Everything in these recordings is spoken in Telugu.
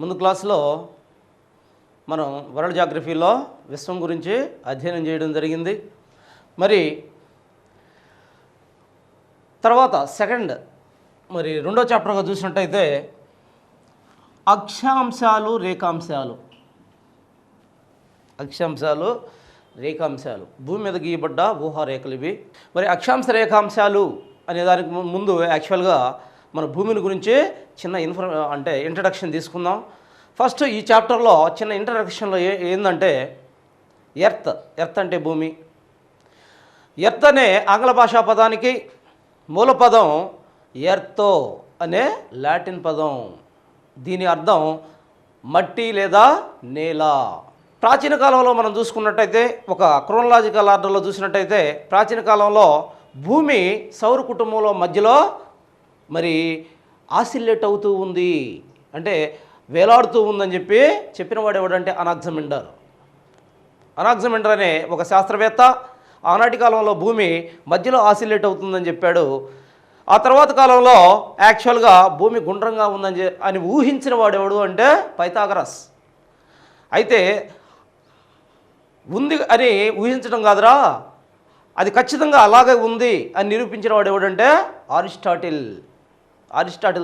ముందు క్లాసులో మనం వరల్డ్ జాగ్రఫీలో విశ్వం గురించి అధ్యయనం చేయడం జరిగింది. మరి తర్వాత రెండో చాప్టర్గా చూసినట్టయితే అక్షాంశాలు రేఖాంశాలు భూమి మీద గీయబడ్డ ఊహారేఖలు ఇవి. మరి అక్షాంశ రేఖాంశాలు అనే దానికి ముందు యాక్చువల్గా మన భూమిని గురించి చిన్న ఇంట్రడక్షన్ తీసుకుందాం. ఫస్ట్ ఈ చాప్టర్లో చిన్న ఇంట్రడక్షన్లో ఏంటంటే ఎర్త్ అంటే భూమి. ఎర్త్ అనే ఆంగ్ల భాషా పదానికి మూల పదం ఎర్తో అనే లాటిన్ పదం. దీని అర్థం మట్టి లేదా నేల. ప్రాచీన కాలంలో మనం చూసుకున్నట్టయితే ఒక క్రోనలాజికల్ ఆర్డర్లో చూసినట్టయితే ప్రాచీన కాలంలో భూమి సౌర కుటుంబంలో మధ్యలో మరి ఆసిలేట్ అవుతూ ఉంది, అంటే వేలాడుతూ ఉందని చెప్పిన వాడు ఎవడంటే అనాక్సిమెండర్ అనే ఒక శాస్త్రవేత్త ఆనాటి కాలంలో భూమి మధ్యలో ఆసిలేట్ అవుతుందని చెప్పాడు. ఆ తర్వాత కాలంలో యాక్చువల్గా భూమి గుండ్రంగా అని ఊహించిన వాడు ఎవడు అంటే పైథాగరస్. అయితే ఉంది అని ఊహించడం కాదురా, అది ఖచ్చితంగా అలాగే ఉంది అని నిరూపించిన వాడు ఎవడంటే అరిస్టాటిల్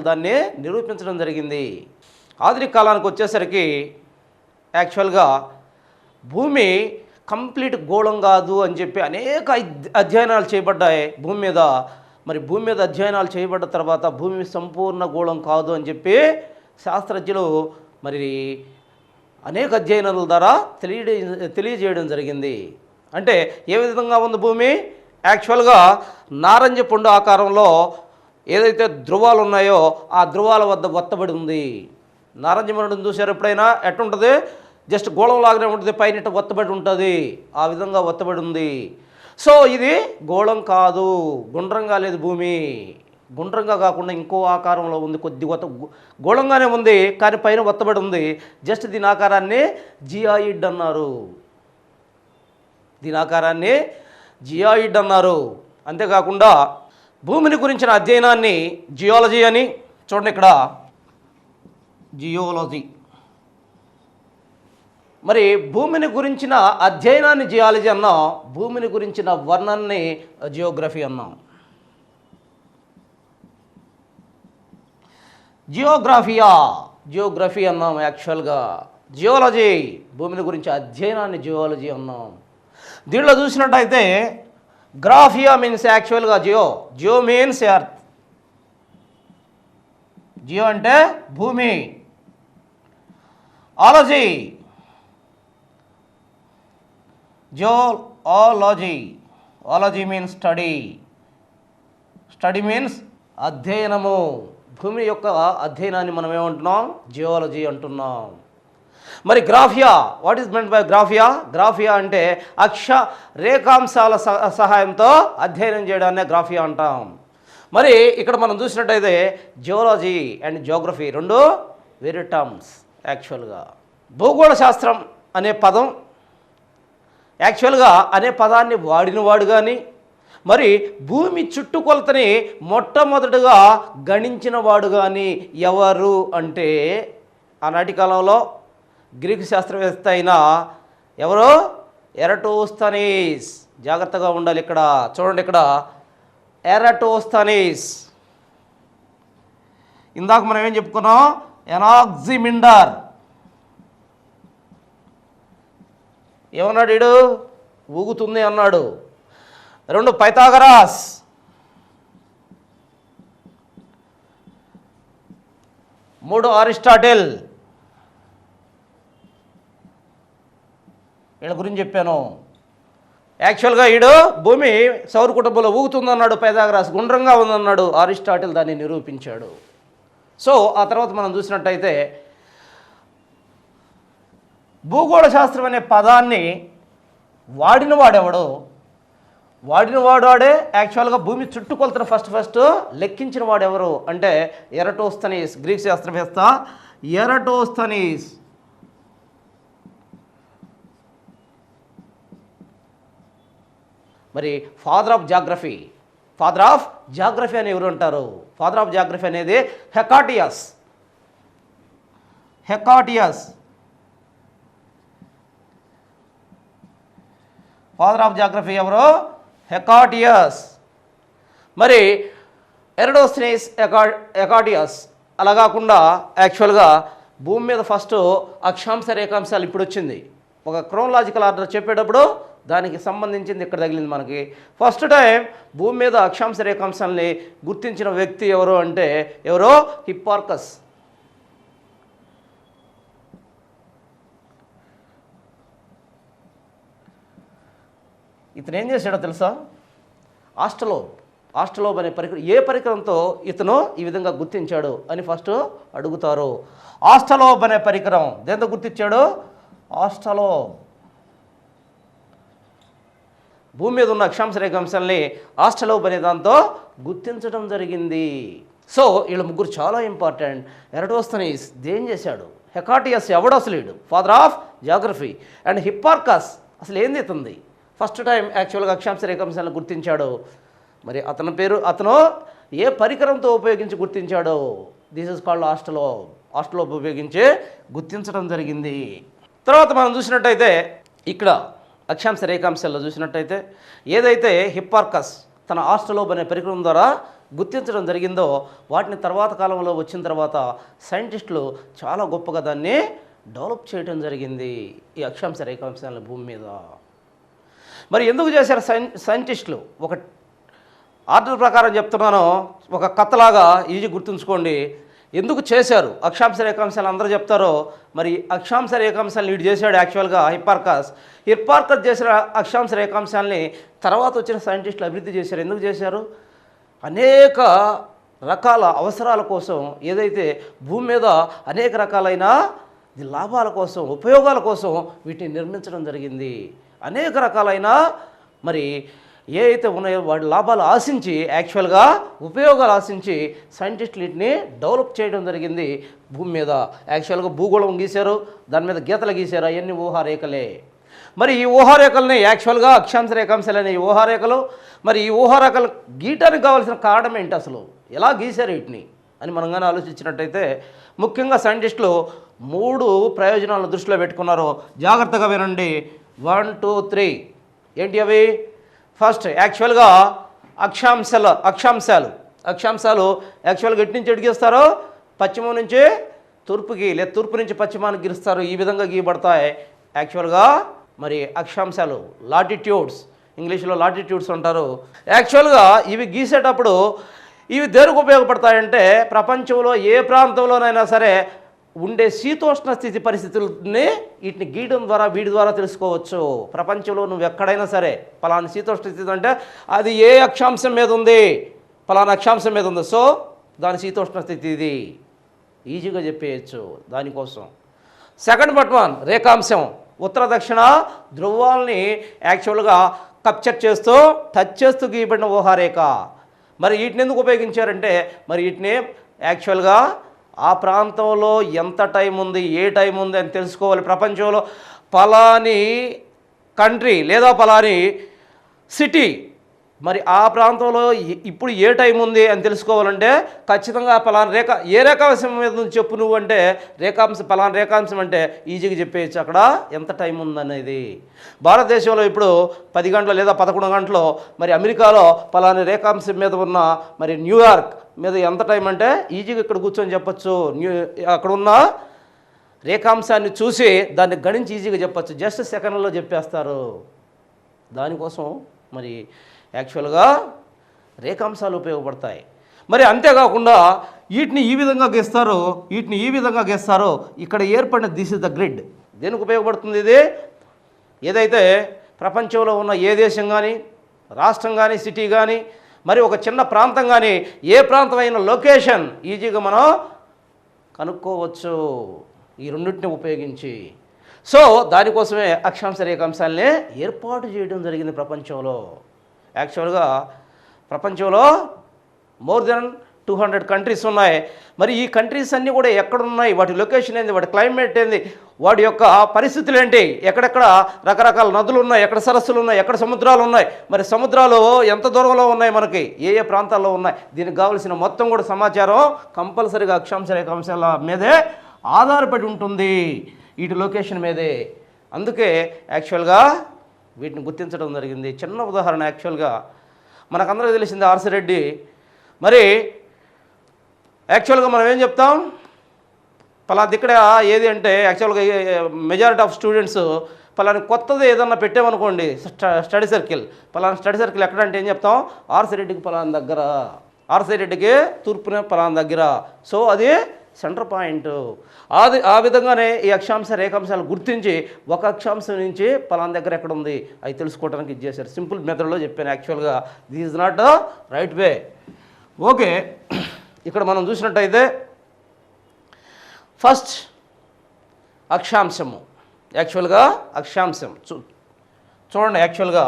దాన్ని నిరూపించడం జరిగింది. ఆధునిక కాలానికి వచ్చేసరికి యాక్చువల్గా భూమి కంప్లీట్ గోళం కాదు అని చెప్పి అనేక అధ్యయనాలు చేయబడ్డాయి భూమి మీద. మరి భూమి మీద అధ్యయనాలు చేయబడ్డ తర్వాత భూమి సంపూర్ణ గోళం కాదు అని చెప్పి శాస్త్రజ్ఞులు మరి అనేక అధ్యయనాల ద్వారా తెలియజేయడం జరిగింది. అంటే ఏ విధంగా ఉంది భూమి? యాక్చువల్గా నారింజ పండు ఆకారంలో ఏదైతే ధ్రువాలు ఉన్నాయో ఆ ధ్రువాల వద్ద ఒత్తబడి ఉంది. నారింజ పండును చూసారు ఎప్పుడైనా? ఎట్టుంటుంది? జస్ట్ గోళం లాగానే ఉంటుంది, పైన ఒత్తబడి ఉంటుంది, ఆ విధంగా ఒత్తబడి ఉంది. సో ఇది గోళం కాదు, గుండ్రంగా లేదు భూమి. గుండ్రంగా కాకుండా ఇంకో ఆకారంలో ఉంది, కొద్ది గోళంగానే ఉంది కానీ పైన ఒత్తబడి ఉంది. జస్ట్ దీని ఆకారాన్ని జియాయిడ్ అన్నారు. అంతేకాకుండా భూమిని గురించిన అధ్యయనాన్ని జియాలజీ అని చూడండి ఇక్కడ, జియోలజీ. మరి భూమిని గురించిన అధ్యయనాన్ని జియాలజీ అన్నాం, భూమిని గురించిన వర్ణనని జియోగ్రఫీ అన్నాం. జియోగ్రఫీ అన్నాం. యాక్చువల్గా జియోలజీ భూమిని గురించి అధ్యయనాన్ని జియాలజీ అన్నాం. దీంట్లో చూసినట్టయితే గ్రాఫియా మీన్స్ యాక్చువల్గా జియో మీన్స్ ఎర్త్. జియో అంటే భూమి. ఆలజీ మీన్స్ స్టడీ మీన్స్ అధ్యయనము. భూమి యొక్క అధ్యయనాన్ని మనం ఏమంటున్నాం? జియాలజీ అంటున్నాం. మరి graphia, what is meant by graphia అంటే రేఖాంశాల సహాయంతో అధ్యయనం చేయడాన్నే గ్రాఫియా అంటాం. మరి ఇక్కడ మనం చూసినట్టయితే జియాలజీ అండ్ జియోగ్రఫీ రెండు వేరే టర్మ్స్. యాక్చువల్గా భూగోళ శాస్త్రం అనే పదం యాక్చువల్గా అనే పదాన్ని వాడినవాడు కానీ మరి భూమి చుట్టుకొలతని మొట్టమొదటిగా గణించిన వాడు కానీ ఎవరు అంటే ఆనాటి కాలంలో గ్రీకు శాస్త్రవేత్త అయిన ఎవరు? ఎరటోస్తనీస్. జాగ్రత్తగా ఉండాలి ఇక్కడ, చూడండి ఇక్కడ ఎరటోస్తనీస్. ఇందాక మనం ఏం చెప్పుకున్నాం? ఎనాక్సిమిండర్. ఏమన్నాడు వీడు? ఊగుతుంది అన్నాడు. రెండు పైథాగరస్. మూడు అరిస్టాటిల్. వీళ్ళ గురించి చెప్పాను. యాక్చువల్గా వీడు భూమి సౌర కుటుంబంలో ఊగుతుందన్నాడు పైథాగరస్, గుండ్రంగా ఉందన్నాడు అరిస్టాటిల్, దాన్ని నిరూపించాడు. సో ఆ తర్వాత మనం చూసినట్టయితే భూగోళ శాస్త్రం అనే పదాన్ని వాడినవాడే యాక్చువల్గా భూమి చుట్టుకొలతను ఫస్ట్ లెక్కించిన వాడు ఎవరు అంటే ఎరటోస్తనీస్, గ్రీక్ శాస్త్రవేత్త ఎరటోస్తనీస్. మరి ఫాదర్ ఆఫ్ జాగ్రఫీ అని ఎవరు అంటారు? ఫాదర్ ఆఫ్ జాగ్రఫీ అనేది హెకాటియస్. హెకాటియస్. ఫాదర్ ఆఫ్ జాగ్రఫీ ఎవరు? హెకాటియస్. మరి ఎరడోస్టెనీస్ హెకాటియస్. అలా కాకుండా యాక్చువల్గా భూమి మీద ఫస్ట్ అక్షాంశ రేఖాంశాలు ఇప్పుడు వచ్చింది. ఒక క్రోనలాజికల్ ఆర్డర్ చెప్పేటప్పుడు దానికి సంబంధించింది ఇక్కడ తగిలింది మనకి. ఫస్ట్ టైం భూమి మీద అక్షాంశ రేఖాంశాలని గుర్తించిన వ్యక్తి ఎవరు అంటే ఎవరో? హిప్పార్కస్. ఇతను ఏం చేశాడో తెలుసా? ఆస్ట్రలోబ్ అనే పరికరం, ఏ పరికరంతో ఇతను ఈ విధంగా గుర్తించాడు అని ఫస్ట్ అడుగుతారు. ఆస్ట్రలోబ్ అనే పరికరం దేంతో గుర్తించాడు? ఆస్ట్రలోబ్. భూమి మీద ఉన్న అక్షాంశ రేఖాంశాలని ఆస్ట్రలోబ్ అనే దాంతో గుర్తించడం జరిగింది. సో వీళ్ళ ముగ్గురు చాలా ఇంపార్టెంట్. ఎరడోస్తనీస్ దేం చేశాడు? హెకాటియస్ ఎవడు అసలు వీడు? Father of geography. And Hipparchus అసలు ఏంది ఇతుంది? ఫస్ట్ టైం యాక్చువల్గా అక్షాంశ రేఖాంశాలను గుర్తించాడు. మరి అతని పేరు, అతను ఏ పరికరంతో ఉపయోగించి గుర్తించాడో? దిస్ ఇస్ కాల్డ్ ఆస్ట్రలోబ్ ఉపయోగించి గుర్తించడం జరిగింది. తర్వాత మనం చూసినట్టయితే ఇక్కడ అక్షాంశ రేఖాంశాల్లో చూసినట్టయితే ఏదైతే హిప్పార్కస్ తన ఆస్ట్రలోబ్ అనే పరికరం ద్వారా గుర్తించడం జరిగిందో వాటిని తర్వాత కాలంలో వచ్చిన తర్వాత సైంటిస్టులు చాలా గొప్పగా దాన్ని డెవలప్ చేయడం జరిగింది, ఈ అక్షాంశ రేఖాంశాలను భూమి మీద. మరి ఎందుకు చేశారు సైంటిస్టులు? ఒక ఆర్డర్ ప్రకారం చెప్తున్నాను, ఒక కథలాగా ఈజీ గుర్తుంచుకోండి. ఎందుకు చేశారు అక్షాంశ రేఖాంశాలు అందరూ చెప్తారో, మరి అక్షాంశ రేఖాంశాలను లీడ్ చేశాడు యాక్చువల్గా హిప్పార్కస్ చేసిన అక్షాంశ రేఖాంశాలని తర్వాత వచ్చిన సైంటిస్టులు అభివృద్ధి చేశారు. ఎందుకు చేశారు? అనేక రకాల అవసరాల కోసం, ఏదైతే భూమి మీద అనేక రకాలైన లాభాల కోసం, ఉపయోగాల కోసం వీటిని నిర్మించడం జరిగింది. అనేక రకాలైన మరి ఏ అయితే ఉన్నాయో వాటి లాభాలు ఆశించి, యాక్చువల్గా ఉపయోగాలు ఆశించి సైంటిస్టులు వీటిని డెవలప్ చేయడం జరిగింది భూమి మీద. యాక్చువల్గా భూగోళం గీశారు, దాని మీద గీతలు గీశారు, అవన్నీ ఊహారేఖలే. మరి ఈ ఊహారేఖల్ని యాక్చువల్గా అక్షాంశ రేఖాంశాలు అనే ఊహారేఖలు, మరి ఈ ఊహారేఖలు గీయటానికి కావాల్సిన కారణం ఏంటి, అసలు ఎలా గీశారు వీటిని అని మనం కానీ ఆలోచించినట్టయితే ముఖ్యంగా సైంటిస్టులు 3 ప్రయోజనాలను దృష్టిలో పెట్టుకున్నారు. జాగ్రత్తగా వినండి. 1, 2, 3 ఏంటి అవి? ఫస్ట్ యాక్చువల్గా అక్షాంశాలు యాక్చువల్గా ఎటు నుంచి ఎడిగిస్తారో? పశ్చిమం నుంచి తూర్పుకి, లేదా తూర్పు నుంచి పశ్చిమానికి గీస్తారు. ఈ విధంగా గీయబడతాయి యాక్చువల్గా మరి అక్షాంశాలు. లాటిట్యూడ్స్, ఇంగ్లీష్లో లాటిట్యూడ్స్ అంటారు. యాక్చువల్గా ఇవి గీసేటప్పుడు ఇవి దేనికి ఉపయోగపడతాయంటే ప్రపంచంలో ఏ ప్రాంతంలోనైనా సరే ఉండే శీతోష్ణ స్థితి పరిస్థితుల్ని వీటిని గీయడం ద్వారా వీటి ద్వారా తెలుసుకోవచ్చు. ప్రపంచంలో నువ్వు ఎక్కడైనా సరే పలానా శీతోష్ణ స్థితి అంటే అది ఏ అక్షాంశం మీద ఉంది, పలానా అక్షాంశం మీద ఉంది, సో దాని శీతోష్ణ స్థితి ఇది ఈజీగా చెప్పేయచ్చు. దానికోసం సెకండ్ బట్ వన్ రేఖాంశం, ఉత్తర దక్షిణ ధ్రువాల్ని యాక్చువల్గా కప్చర్ చేస్తూ టచ్ చేస్తూ గీయబడిన ఊహారేఖ. మరి వీటిని ఎందుకు ఉపయోగించారంటే మరి వీటిని యాక్చువల్గా ఆ ప్రాంతంలో ఎంత టైం ఉంది, ఏ టైం ఉంది అని తెలుసుకోవాలి. ప్రపంచంలో పలాని కంట్రీ లేదా పలాని సిటీ మరి ఆ ప్రాంతంలో ఇప్పుడు ఏ టైం ఉంది అని తెలుసుకోవాలంటే ఖచ్చితంగా పలానా రేఖ, ఏ రేఖాంశం మీద నుంచి చెప్పు నువ్వు అంటే పలానా రేఖాంశం అంటే ఈజీగా చెప్పేయచ్చు అక్కడ ఎంత టైం ఉందనేది. భారతదేశంలో ఇప్పుడు 10 గంటలు లేదా 11 గంటలు, మరి అమెరికాలో పలానా రేఖాంశం మీద ఉన్న మరి న్యూయార్క్ మీద ఎంత టైం అంటే ఈజీగా ఇక్కడ కూర్చొని చెప్పచ్చు. అక్కడ ఉన్న రేఖాంశాన్ని చూసి దాన్ని గణించి ఈజీగా చెప్పచ్చు, జస్ట్ సెకండ్లో చెప్పేస్తారు. దానికోసం మరి యాక్చువల్గా రేఖాంశాలు ఉపయోగపడతాయి. మరి అంతేకాకుండా వీటిని ఈ విధంగా గీస్తారు, ఇక్కడ ఏర్పడిన దిస్ ఇస్ ద గ్రిడ్. దేనికి ఉపయోగపడుతుంది ఇది? ఏదైతే ప్రపంచంలో ఉన్న ఏ దేశం కానీ, రాష్ట్రం కానీ, సిటీ కానీ, మరి ఒక చిన్న ప్రాంతం కానీ, ఏ ప్రాంతమైన లొకేషన్ ఈజీగా మనం కనుక్కోవచ్చు ఈ రెండింటిని ఉపయోగించి. సో దానికోసమే అక్షాంశ రేఖాంశాలని ఏర్పాటు చేయడం జరిగింది ప్రపంచంలో. యాక్చువల్గా ప్రపంచంలో మోర్ దెన్ 200 కంట్రీస్ ఉన్నాయి. మరి ఈ కంట్రీస్ అన్నీ కూడా ఎక్కడున్నాయి, వాటి లొకేషన్ ఏంది, వాటి క్లైమేట్ ఏంది, వాటి యొక్క పరిస్థితులు ఏంటి, ఎక్కడెక్కడ రకరకాల నదులు ఉన్నాయి, ఎక్కడ సరస్సులు ఉన్నాయి, ఎక్కడ సముద్రాలు ఉన్నాయి, మరి సముద్రాలు ఎంత దూరంలో ఉన్నాయి, మనకి ఏ ప్రాంతాల్లో ఉన్నాయి, దీనికి కావాల్సిన మొత్తం కూడా సమాచారం కంపల్సరీగా అక్షాంశ రేఖాంశాల మీదే ఆధారపడి ఉంటుంది వీటి లొకేషన్ మీదే. అందుకే యాక్చువల్గా వీటిని గుర్తించడం జరిగింది. చిన్న ఉదాహరణ, యాక్చువల్గా మనకందరికీ తెలిసింది ఆర్సి రెడ్డి. మరి యాక్చువల్గా మనం ఏం చెప్తాం, పలానా ఇక్కడ ఏది అంటే యాక్చువల్గా మెజారిటీ ఆఫ్ స్టూడెంట్స్ పలానా కొత్తది ఏదన్నా పెట్టామనుకోండి, స్టడీ సర్కిల్, పలానా స్టడీ సర్కిల్ ఎక్కడంటే ఏం చెప్తాం, ఆర్సి రెడ్డికి పలానా దగ్గర, ఆర్సి రెడ్డికి తూర్పున పలానా దగ్గర. సో అది సెంటర్ పాయింట్. అది ఆ విధంగానే ఈ అక్షాంశ రేఖాంశాలు గుర్తించి ఒక అక్షాంశం నుంచి పలానా దగ్గర ఎక్కడ ఉంది అవి తెలుసుకోవడానికి ఇది చేశారు. సింపుల్ మెథడ్లో చెప్పాను. యాక్చువల్గా this is not the right way. Okay, ఇక్కడ మనం చూసినట్టయితే ఫస్ట్ అక్షాంశము, యాక్చువల్గా అక్షాంశం చూడండి. యాక్చువల్గా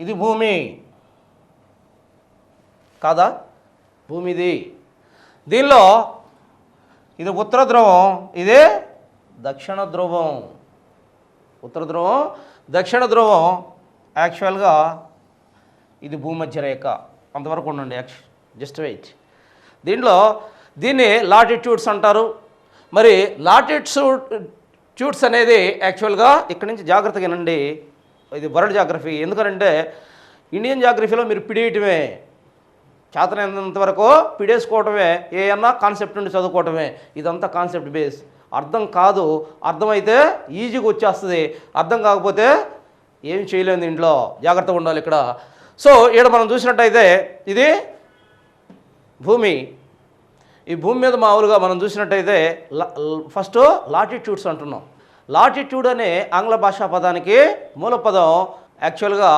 ఇది భూమి కాదా, భూమిది. దీనిలో ఇది ఉత్తర ధ్రువం, ఇదే దక్షిణ ధ్రువం. ఉత్తర ధ్రువం, దక్షిణ ధ్రువం. యాక్చువల్గా ఇది భూమధ్య రేఖ. అంతవరకు ఉండండి, జస్ట్ వెయిట్. దీన్ని లాటిట్యూడ్స్ అంటారు. మరి లాటిట్యూడ్స్ అనేది యాక్చువల్గా ఇక్కడి నుంచి జాగ్రత్తగా వినండి, ఇది వరల్డ్ జాగ్రఫీ. ఎందుకంటే ఇండియన్ జాగ్రఫీలో మీరు పిడియటమే, చేతనైనంత వరకు పిడేసుకోవటమే, ఏమన్నా కాన్సెప్ట్ నుండి చదువుకోవటమే. ఇదంతా కాన్సెప్ట్ బేస్. అర్థం కాదు, అర్థమైతే ఈజీగా వచ్చేస్తుంది, అర్థం కాకపోతే ఏం చేయలేదు. ఇంట్లో జాగ్రత్తగా ఉండాలి ఇక్కడ. సో ఇక్కడ మనం చూసినట్టయితే ఇది భూమి. ఈ భూమి మీద మామూలుగా మనం చూసినట్టయితే ఫస్ట్ లాటిట్యూడ్స్ అంటున్నాం. లాటిట్యూడ్ అనే ఆంగ్ల భాషా పదానికి మూల పదం యాక్చువల్గా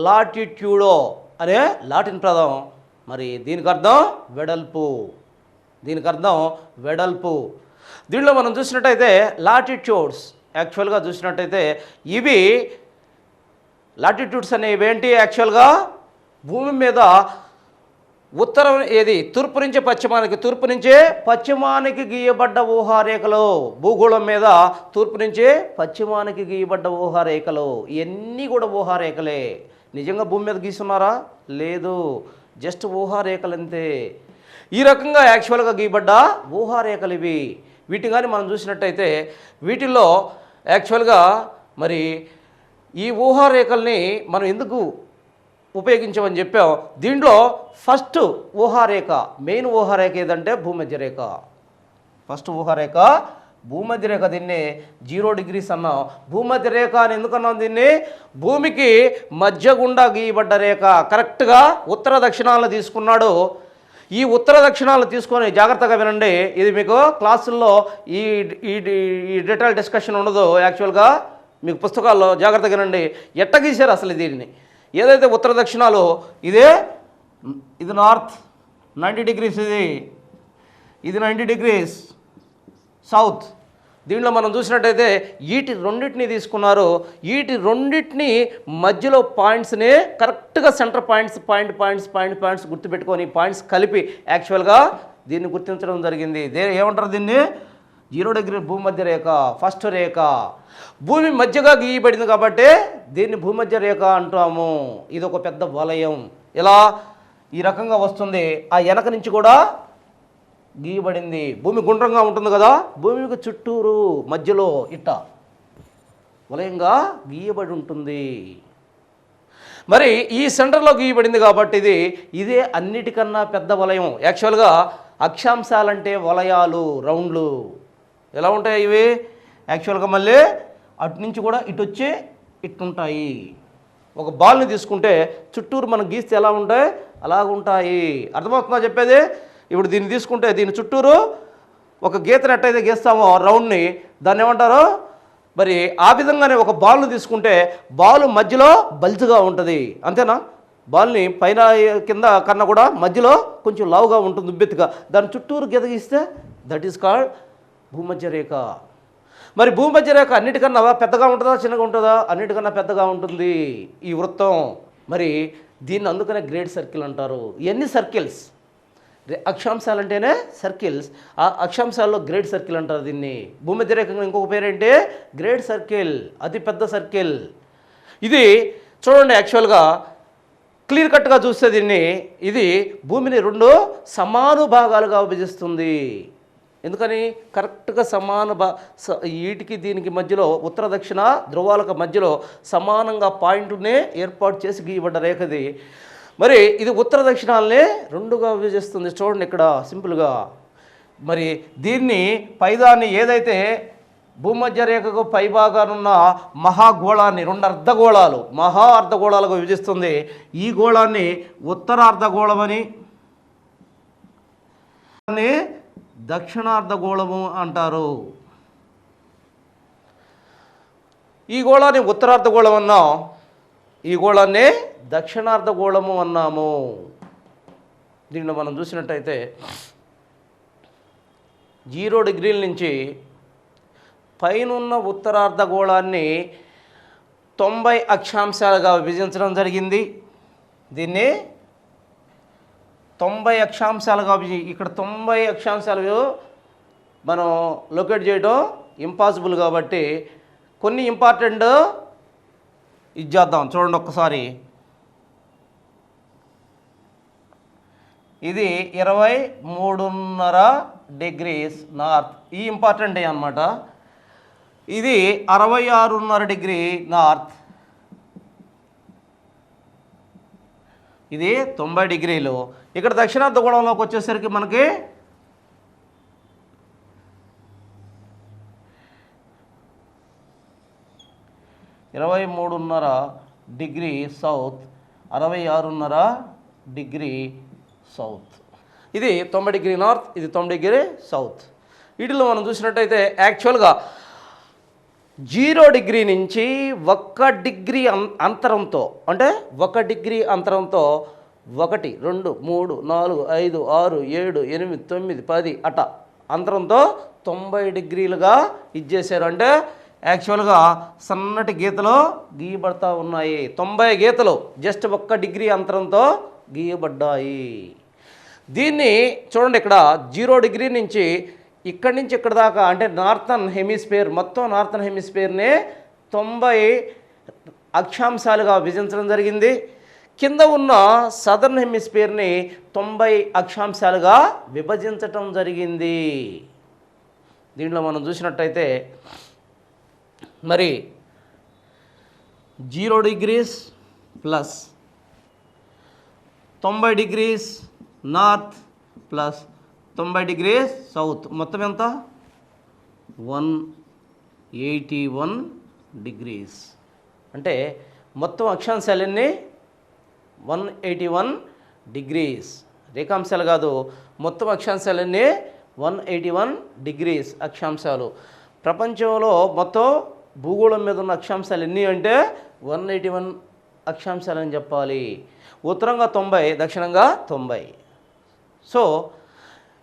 లాటిట్యూడో అనే లాటిన్ పదం. మరి దీనికి అర్థం వెడల్పు, దీనికి అర్థం వెడల్పు. దీనిలో మనం చూసినట్టయితే లాటిట్యూడ్స్ యాక్చువల్గా చూసినట్టయితే ఇవి లాటిట్యూడ్స్ అనేవి ఏంటి, యాక్చువల్గా భూమి మీద ఉత్తరం ఏది తూర్పు నుంచి పశ్చిమానికి, తూర్పు నుంచి పశ్చిమానికి గీయబడ్డ ఊహారేఖలు. భూగోళం మీద తూర్పు నుంచి పశ్చిమానికి గీయబడ్డ ఊహారేఖలు. ఇవన్నీ కూడా ఊహారేఖలే. నిజంగా భూమి మీద గీస్తున్నారా? లేదు, జస్ట్ ఊహారేఖలు అంతే. ఈ రకంగా యాక్చువల్గా గీయబడ్డ ఊహారేఖలు ఇవి. వీటి కానీ మనం చూసినట్టయితే వీటిల్లో యాక్చువల్గా మరి ఈ ఊహారేఖల్ని మనం ఎందుకు ఉపయోగించామని చెప్పాం. దీంట్లో ఫస్ట్ ఊహారేఖ, మెయిన్ ఊహారేఖ ఏదంటే భూమధ్య రేఖ. ఫస్ట్ ఊహారేఖ భూమధ్య రేఖ. దీన్ని 0 degrees అన్నాం. భూమధ్య రేఖ అని ఎందుకన్నాం దీన్ని? భూమికి మధ్య గుండా గీయబడ్డ రేఖ. కరెక్ట్గా ఉత్తర దక్షిణాలను తీసుకున్నాడు. ఈ ఉత్తర దక్షిణాలను తీసుకొని జాగ్రత్తగా వినండి. ఇది మీకు క్లాసుల్లో ఈ డీటెయిల్ డిస్కషన్ ఉండదు. యాక్చువల్గా మీకు పుస్తకాల్లో జాగ్రత్తగా వినండి ఎట్ట గీశారు అసలు దీన్ని. ఏదైతే ఉత్తర దక్షిణాలు ఇది నార్త్ 90 degrees, ఇది 90 degrees సౌత్. దీంట్లో మనం చూసినట్టయితే వీటి రెండింటిని తీసుకున్నారు. వీటి రెండింటిని మధ్యలో పాయింట్స్ని కరెక్ట్గా సెంటర్ పాయింట్స్ గుర్తుపెట్టుకొని పాయింట్స్ కలిపి యాక్చువల్గా దీన్ని గుర్తించడం జరిగింది. ఏమంటారు దీన్ని? 0 degree భూమధ్య రేఖ, ఫస్ట్ రేఖ. భూమి మధ్యగా గీయబడింది కాబట్టి దీన్ని భూమధ్య రేఖ అంటాము. ఇది ఒక పెద్ద వలయం. ఇలా ఈ రకంగా వస్తుంది. ఆ వెనక నుంచి కూడా గీయబడింది. భూమి గుండ్రంగా ఉంటుంది కదా, భూమికి చుట్టూరు మధ్యలో ఇట్ట వలయంగా గీయబడి ఉంటుంది. మరి ఈ సెంటర్లో గీయబడింది కాబట్టి ఇదే అన్నిటికన్నా పెద్ద వలయం. యాక్చువల్గా అక్షాంశాలంటే వలయాలు, రౌండ్లు ఎలా ఉంటాయి ఇవి? యాక్చువల్గా మళ్ళీ అటు నుంచి కూడా ఇటు వచ్చి ఇట్టుంటాయి. ఒక బాల్ని తీసుకుంటే చుట్టూరు మనం గీస్తే ఎలా ఉంటాయి అలాగుంటాయి. అర్థమవుతుందా చెప్పేది? ఇప్పుడు దీన్ని తీసుకుంటే దీని చుట్టూరు ఒక గీతను ఎట్టయితే గీస్తామో రౌండ్ని, దాన్ని ఏమంటారు? మరి ఆ విధంగానే ఒక బాల్ను తీసుకుంటే బాల్ మధ్యలో బల్జ్గా ఉంటుంది. అంతేనా? బాల్ని పైన కింద కన్నా కూడా మధ్యలో కొంచెం లావుగా ఉంటుంది, ఉబ్బెత్తుగా. దాని చుట్టూరు గీత గీస్తే దట్ ఈస్ కాల్డ్ భూమధ్య రేఖ. మరి భూమధ్య రేఖ అన్నిటికన్నా పెద్దగా ఉంటుందా చిన్నగా ఉంటుందా? అన్నిటికన్నా పెద్దగా ఉంటుంది ఈ వృత్తం. మరి దీన్ని అందుకనే గ్రేట్ సర్కిల్ అంటారు. ఇవన్నీ సర్కిల్స్, అక్షాంశాలంటేనే సర్కిల్స్. ఆ అక్షాంశాల్లో గ్రేట్ సర్కిల్ అంటారు దీన్ని. భూమధ్య రేఖ ఇంకొక పేరేంటి? గ్రేట్ సర్కిల్, అతి పెద్ద సర్కిల్. ఇది చూడండి యాక్చువల్గా క్లియర్ కట్గా చూస్తే దీన్ని ఇది భూమిని 2 సమాన భాగాలుగా విభజిస్తుంది. ఎందుకని కరెక్ట్గా వీటికి దీనికి మధ్యలో ఉత్తర దక్షిణ ధ్రువాలకు మధ్యలో సమానంగా పాయింట్నే ఏర్పాటు చేసి గీయబడ్డ రేఖది. మరి ఇది ఉత్తర దక్షిణాలనే 2గా విభజిస్తుంది. చూడండి ఇక్కడ సింపుల్గా. మరి దీన్ని పైదాన్ని ఏదైతే భూమధ్య రేఖకు పైభాగానున్న మహాగోళాన్ని 2 అర్ధగోళాలు అర్ధగోళాలుగా విభజిస్తుంది. ఈ గోళాన్ని ఉత్తర అర్ధగోళమని దక్షిణార్ధగోళము అంటారు. ఈ గోళాన్ని ఉత్తరార్ధగోళం అన్నాం, ఈ గోళాన్ని దక్షిణార్ధగోళము అన్నాము. దీనిలో మనం చూసినట్టయితే 0 డిగ్రీల నుంచి పైనున్న ఉత్తరార్ధగోళాన్ని 90 అక్షాంశాలుగా విభజించడం జరిగింది. దీన్ని 90 అక్షాంశాలుగా ఇక్కడ 90 అక్షాంశాలు మనం లొకేట్ చేయడం ఇంపాసిబుల్ కాబట్టి కొన్ని ఇంపార్టెంట్ ఇది చేద్దాం. చూడండి ఒక్కసారి. ఇది 23.5 డిగ్రీస్ నార్త్, ఈ ఇంపార్టెంట్ అన్నమాట. ఇది 66.5 డిగ్రీ నార్త్, ఇది 90 డిగ్రీలు. ఇక్కడ దక్షిణార్ధగోళంలోకి వచ్చేసరికి మనకి 23.5 డిగ్రీ సౌత్, 66.5 డిగ్రీ సౌత్. ఇది 90 డిగ్రీ నార్త్, ఇది 90 డిగ్రీ సౌత్. వీటిలో మనం చూసినట్టయితే యాక్చువల్గా 0 డిగ్రీ నుంచి 1 డిగ్రీ అంతరంతో, అంటే 1 డిగ్రీ అంతరంతో 1, 2, 3, 4, 5, 6, 7, 8, 9, 10 అట అంతరంతో 90 డిగ్రీలుగా ఇచ్చేసారు. అంటే యాక్చువల్గా సన్నటి గీతలు గీయబడతా ఉన్నాయి. 90 గీతలు జస్ట్ 1 డిగ్రీ అంతరంతో గీయబడ్డాయి. దీన్ని చూడండి, ఇక్కడ 0 డిగ్రీ నుంచి ఇక్కడి నుంచి ఇక్కడ దాకా, అంటే నార్థన్ హెమిస్ఫియర్, మొత్తం నార్థన్ హెమిస్ఫియర్ని 90 అక్షాంశాలుగా విభజించడం జరిగింది. కింద ఉన్న సదర్న్ హెమిస్ఫియర్ని 90 అక్షాంశాలుగా విభజించటం జరిగింది. దీంట్లో మనం చూసినట్టయితే మరి 0 degrees plus 90 degrees north plus 90 degrees south, మొత్తం ఎంత? 181 డిగ్రీస్. అంటే మొత్తం అక్షాంశాలన్నీ 181 డిగ్రీస్. రేఖాంశాలు కాదు, మొత్తం అక్షాంశాలన్నీ 181 డిగ్రీస్ అక్షాంశాలు. ప్రపంచంలో మొత్తం భూగోళం మీద ఉన్న అక్షాంశాలు ఎన్ని అంటే 181 అక్షాంశాలు అని చెప్పాలి. ఉత్తరంగా 90, దక్షిణంగా 90. సో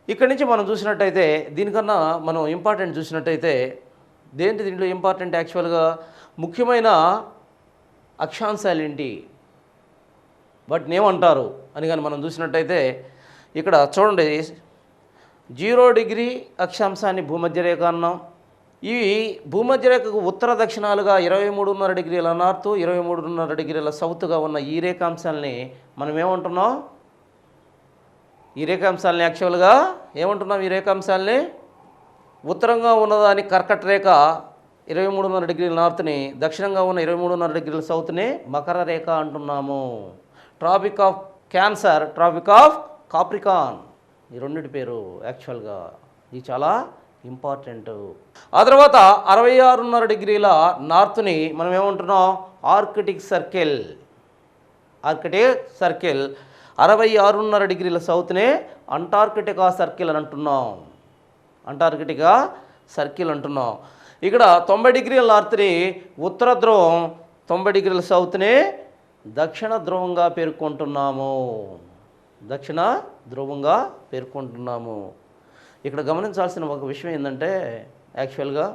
ఇక్కడి నుంచి మనం చూసినట్టయితే దీనికన్నా మనం ఇంపార్టెంట్ చూసినట్టయితే దీంట్లో ఇంపార్టెంట్ యాక్చువల్గా ముఖ్యమైన అక్షాంశాలు ఏంటి, వాటిని ఏమంటారు అని కానీ మనం చూసినట్టయితే ఇక్కడ చూడండి, 0 డిగ్రీ అక్షాంశాన్ని భూమధ్యరేఖ అన్నాం. ఇవి భూమధ్యరేఖకు ఉత్తర దక్షిణాలుగా 23.5 డిగ్రీల నార్త్, 23.5 డిగ్రీల సౌత్గా ఉన్న ఈ రేఖాంశాలని మనం ఏమంటున్నాం? ఈ రేఖాంశాలని యాక్చువల్గా ఏమంటున్నాం? ఈ రేఖాంశాలని ఉత్తరంగా ఉన్నదాని కర్కట రేఖ 23.5 డిగ్రీల నార్త్ని, దక్షిణంగా ఉన్న 23.5 డిగ్రీల సౌత్ని మకర రేఖ అంటున్నాము. Tropic of cancer, tropic of capricorn, ఈ రెండింటి పేరు యాక్చువల్గా. ఇది చాలా ఇంపార్టెంట్. ఆ తర్వాత 66.5 డిగ్రీల నార్త్ని మనం ఏమంటున్నాం? Arctic circle. Arctic circle. 66.5 డిగ్రీల సౌత్నే అంటార్కిటికా సర్కిల్ అని అంటున్నాం. అంటార్కిటికా సర్కిల్ అంటున్నాం. ఇక్కడ 90 డిగ్రీల నార్త్ని ఉత్తర ధ్రువం, 90 డిగ్రీల సౌత్ని దక్షిణ ధ్రువంగా పేర్కొంటున్నాము. దక్షిణ ధ్రువంగా పేర్కొంటున్నాము. ఇక్కడ గమనించాల్సిన ఒక విషయం ఏంటంటే యాక్చువల్గా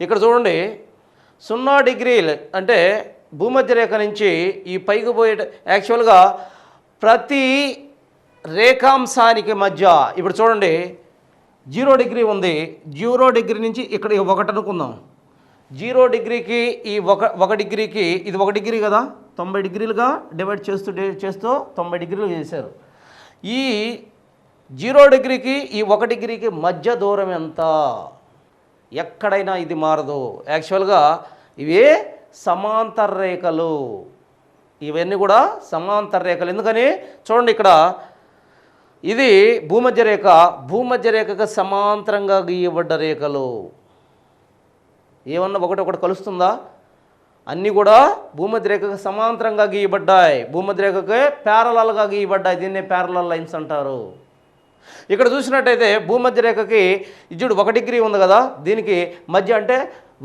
ఇక్కడ చూడండి, 0 డిగ్రీలు అంటే భూమధ్య రేఖ నుంచి ఈ పైకి పోయే యాక్చువల్గా ప్రతి రేఖాంశానికి మధ్య ఇప్పుడు చూడండి 0 డిగ్రీ ఉంది. 0 డిగ్రీ నుంచి ఇక్కడ 1 అనుకుందాం. 0 డిగ్రీకి ఈ 1 డిగ్రీకి ఇది 1 డిగ్రీ కదా, 90 డిగ్రీలుగా డివైడ్ చేస్తూ 90 డిగ్రీలు చేశారు. ఈ 0 డిగ్రీకి ఈ 1 డిగ్రీకి మధ్య దూరం ఎంత? ఎక్కడైనా ఇది మారదు. యాక్చువల్గా ఇవి సమాంతర రేఖలు, ఇవన్నీ కూడా సమాంతర రేఖలు. ఎందుకని చూడండి, ఇక్కడ ఇది భూమధ్య రేఖ, భూమధ్య రేఖకు సమాంతరంగా గీయబడ్డ రేఖలు. ఏమన్నా ఒకటి కలుస్తుందా? అన్నీ కూడా భూమధ్య రేఖకు సమాంతరంగా గీయబడ్డాయి, భూమధ్య రేఖకే ప్యారలల్గా గీయబడ్డాయి. దీన్నే ప్యారలల్ లైన్స్ అంటారు. ఇక్కడ చూసినట్టయితే భూమధ్య రేఖకి ఇజుడు 1 డిగ్రీ ఉంది కదా, దీనికి మధ్య అంటే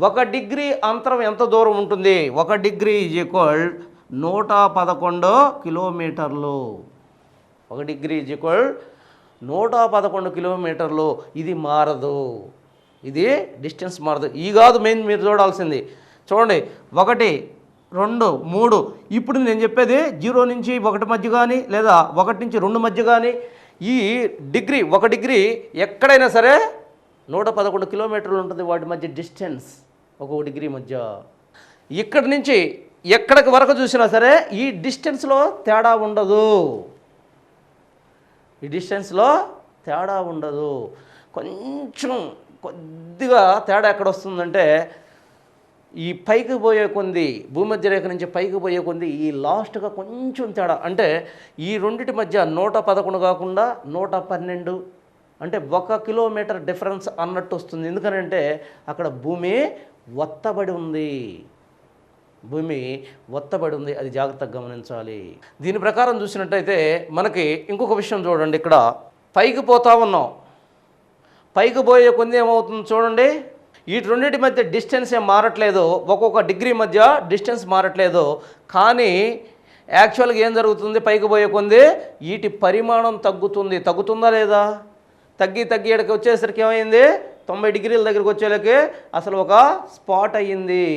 1 డిగ్రీ అంతరం ఎంత దూరం ఉంటుంది? 1 డిగ్రీ ఈజ్ ఈక్వల్ 111 కిలోమీటర్లు. 1 డిగ్రీ ఈజ్ ఈక్వల్ 111 కిలోమీటర్లు. ఇది మారదు, ఇది డిస్టెన్స్ మారదు. ఈ కాదు మెయిన్ మీరు చూడాల్సింది. చూడండి, 1, 2, 3. ఇప్పుడు నేను చెప్పేది 0 నుంచి 1 మధ్య కానీ లేదా 1 నుంచి 2 మధ్య కానీ ఈ డిగ్రీ 1 డిగ్రీ ఎక్కడైనా సరే 111 కిలోమీటర్లు ఉంటుంది వాటి మధ్య డిస్టెన్స్, 1 డిగ్రీ మధ్య. ఇక్కడి నుంచి ఎక్కడికి వరకు చూసినా సరే ఈ డిస్టెన్స్లో తేడా ఉండదు, ఈ డిస్టెన్స్లో తేడా ఉండదు. కొంచెం కొద్దిగా తేడా ఎక్కడ వస్తుందంటే ఈ పైకి పోయే కొంది, భూమధ్య రేఖ నుంచి పైకి పోయే కొంది ఈ లాస్ట్గా కొంచెం తేడా. అంటే ఈ రెండిటి మధ్య 111 కాకుండా 112, అంటే 1 కిలోమీటర్ డిఫరెన్స్ అన్నట్టు వస్తుంది. ఎందుకనంటే అక్కడ భూమి ఒత్తబడి ఉంది, భూమి ఒత్తబడి ఉంది. అది జాగ్రత్తగా గమనించాలి. దీని ప్రకారం చూసినట్టయితే మనకి ఇంకొక విషయం చూడండి. ఇక్కడ పైకి పోతా ఉన్నాం, పైకి పోయే కొంది ఏమవుతుంది చూడండి, ఈ రెండింటి మధ్య డిస్టెన్స్ ఏం మారట్లేదు, 1 డిగ్రీ మధ్య డిస్టెన్స్ మారట్లేదు. కానీ యాక్చువల్గా ఏం జరుగుతుంది? పైకి పోయే కొంది వీటి పరిమాణం తగ్గుతుంది. తగ్గుతుందా లేదా? తగ్గి ఇక్కడికి వచ్చేసరికి ఏమైంది? 90 డిగ్రీల దగ్గరికి వచ్చేలకి అసలు ఒక స్పాట్ అయ్యింది.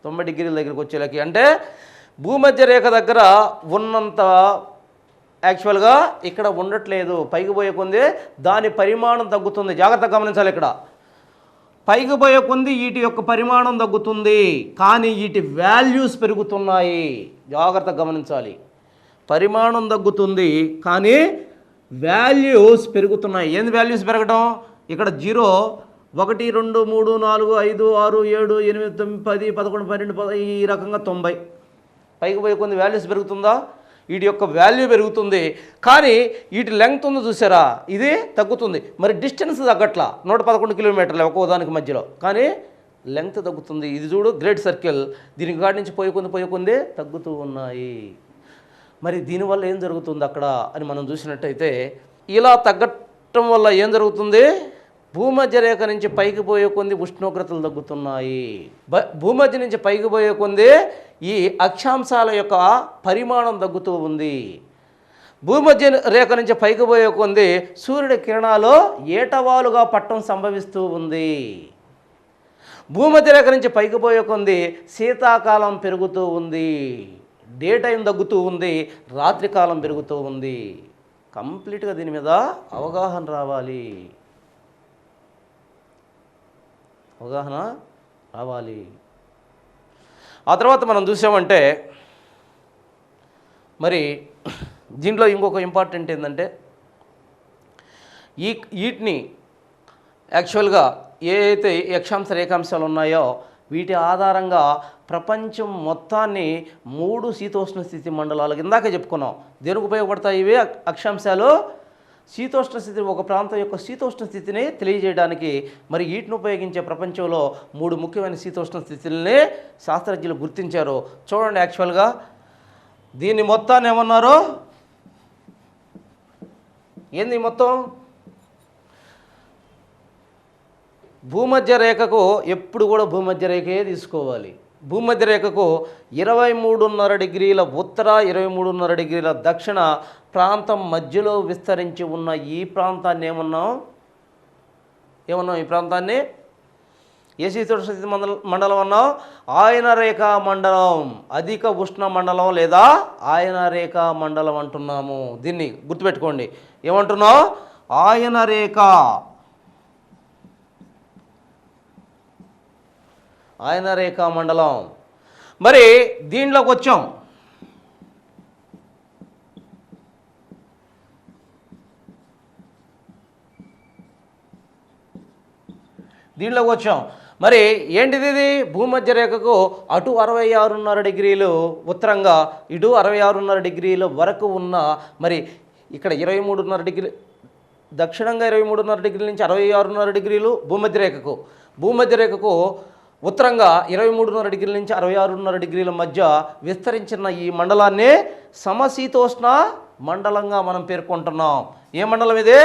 90 డిగ్రీల దగ్గరికి వచ్చేలకి అంటే భూమధ్య రేఖ దగ్గర ఉన్నంత యాక్చువల్గా ఇక్కడ ఉండట్లేదు. పైకి పోయే కొంది దాని పరిమాణం తగ్గుతుంది. జాగ్రత్తగా గమనించాలి. ఇక్కడ పైకి పోయే కొంది వీటి యొక్క పరిమాణం తగ్గుతుంది, కానీ వీటి వాల్యూస్ పెరుగుతున్నాయి. జాగ్రత్తగా గమనించాలి. పరిమాణం తగ్గుతుంది కానీ వాల్యూస్ పెరుగుతున్నాయి. ఏంది వాల్యూస్ పెరగడం? ఇక్కడ 0, 1, 2, 3, 4, 5, 6, 7, 8, 9, 10, 11, 12 ఈ రకంగా 90. పైకి పోయే కొంది వాల్యూస్ పెరుగుతుందా? వీటి యొక్క వాల్యూ పెరుగుతుంది, కానీ వీటి లెంగ్త్ ఉంది చూసారా, ఇది తగ్గుతుంది. మరి డిస్టెన్స్ తగ్గట్లా, 111 కిలోమీటర్లు ఒక్కో దానికి మధ్యలో, కానీ లెంగ్త్ తగ్గుతుంది. ఇది చూడు గ్రేట్ సర్కిల్, దీనికి కాడి నుంచి పోయే కొంది తగ్గుతూ ఉన్నాయి. మరి దీనివల్ల ఏం జరుగుతుంది అక్కడ అని మనం చూసినట్టయితే, ఇలా తగ్గటం వల్ల ఏం జరుగుతుంది? భూమధ్య రేఖ నుంచి పైకి పోయే కొంది ఉష్ణోగ్రతలు తగ్గుతున్నాయి. భూమధ్య నుంచి పైకి పోయే కొంది ఈ అక్షాంశాల యొక్క పరిమాణం తగ్గుతూ ఉంది. భూమధ్య రేఖ నుంచి పైకి పోయే కొంది సూర్యుడి కిరణాలు ఏటవాలుగా పట్టడం సంభవిస్తూ ఉంది. భూమధ్య రేఖ నుంచి పైకి పోయే కొంది శీతాకాలం పెరుగుతూ ఉంది, డే టైం తగ్గుతూ ఉంది, రాత్రికాలం పెరుగుతూ ఉంది. కంప్లీట్గా దీని మీద అవగాహన రావాలి, అవగాహన రావాలి. ఆ తర్వాత మనం చూసామంటే మరి దీంట్లో ఇంకొక ఇంపార్టెంట్ ఏంటంటే వీటిని యాక్చువల్గా ఏ అయితే అక్షాంశ రేఖాంశాలు ఉన్నాయో వీటి ఆధారంగా ప్రపంచం మొత్తాన్ని 3 శీతోష్ణ స్థితి మండలాలు ఇందాకే చెప్పుకున్నాం. దేనికి ఉపయోగపడతాయి ఇవి అక్షాంశాలు? శీతోష్ణ స్థితి, ఒక ప్రాంతం యొక్క శీతోష్ణ స్థితిని తెలియజేయడానికి. మరి వీటిని ఉపయోగించే ప్రపంచంలో 3 ముఖ్యమైన శీతోష్ణ స్థితుల్ని శాస్త్రజ్ఞులు గుర్తించారు. చూడండి, యాక్చువల్గా దీన్ని మొత్తాన్ని ఏమన్నారు? ఏంది మొత్తం? భూమధ్య రేఖకు ఎప్పుడు కూడా భూమధ్య రేఖే తీసుకోవాలి. భూమధ్య రేఖకు 23.5 డిగ్రీల ఉత్తర, 23.5 డిగ్రీల దక్షిణ ప్రాంతం మధ్యలో విస్తరించి ఉన్న ఈ ప్రాంతాన్ని ఏమన్నాం? ఈ ప్రాంతాన్ని ఏ శీతోష్ణ స్థితి మండలం అన్నాం? ఆయన రేఖా మండలం, అధిక ఉష్ణ మండలం లేదా ఆయన రేఖా మండలం అంటున్నాము. దీన్ని గుర్తుపెట్టుకోండి. ఏమంటున్నాం? ఆయన రేఖ, ఆయన రేఖా మండలం. మరి దీంట్లోకి వచ్చాం. మరి ఏంటిది ఇది? భూమధ్య రేఖకు అటు 66.5 డిగ్రీలు ఉత్తరంగా, ఇటు 66.5 డిగ్రీల వరకు ఉన్న, మరి ఇక్కడ 23.5 డిగ్రీ దక్షిణంగా 23.5 డిగ్రీల నుంచి 66.5 డిగ్రీలు భూమధ్య రేఖకు ఉత్తరంగా 23.5 డిగ్రీల నుంచి 66.5 డిగ్రీల మధ్య విస్తరించిన ఈ మండలాన్ని సమశీతోష్ణ మండలంగా మనం పేర్కొంటున్నాం. ఏ మండలం ఇది?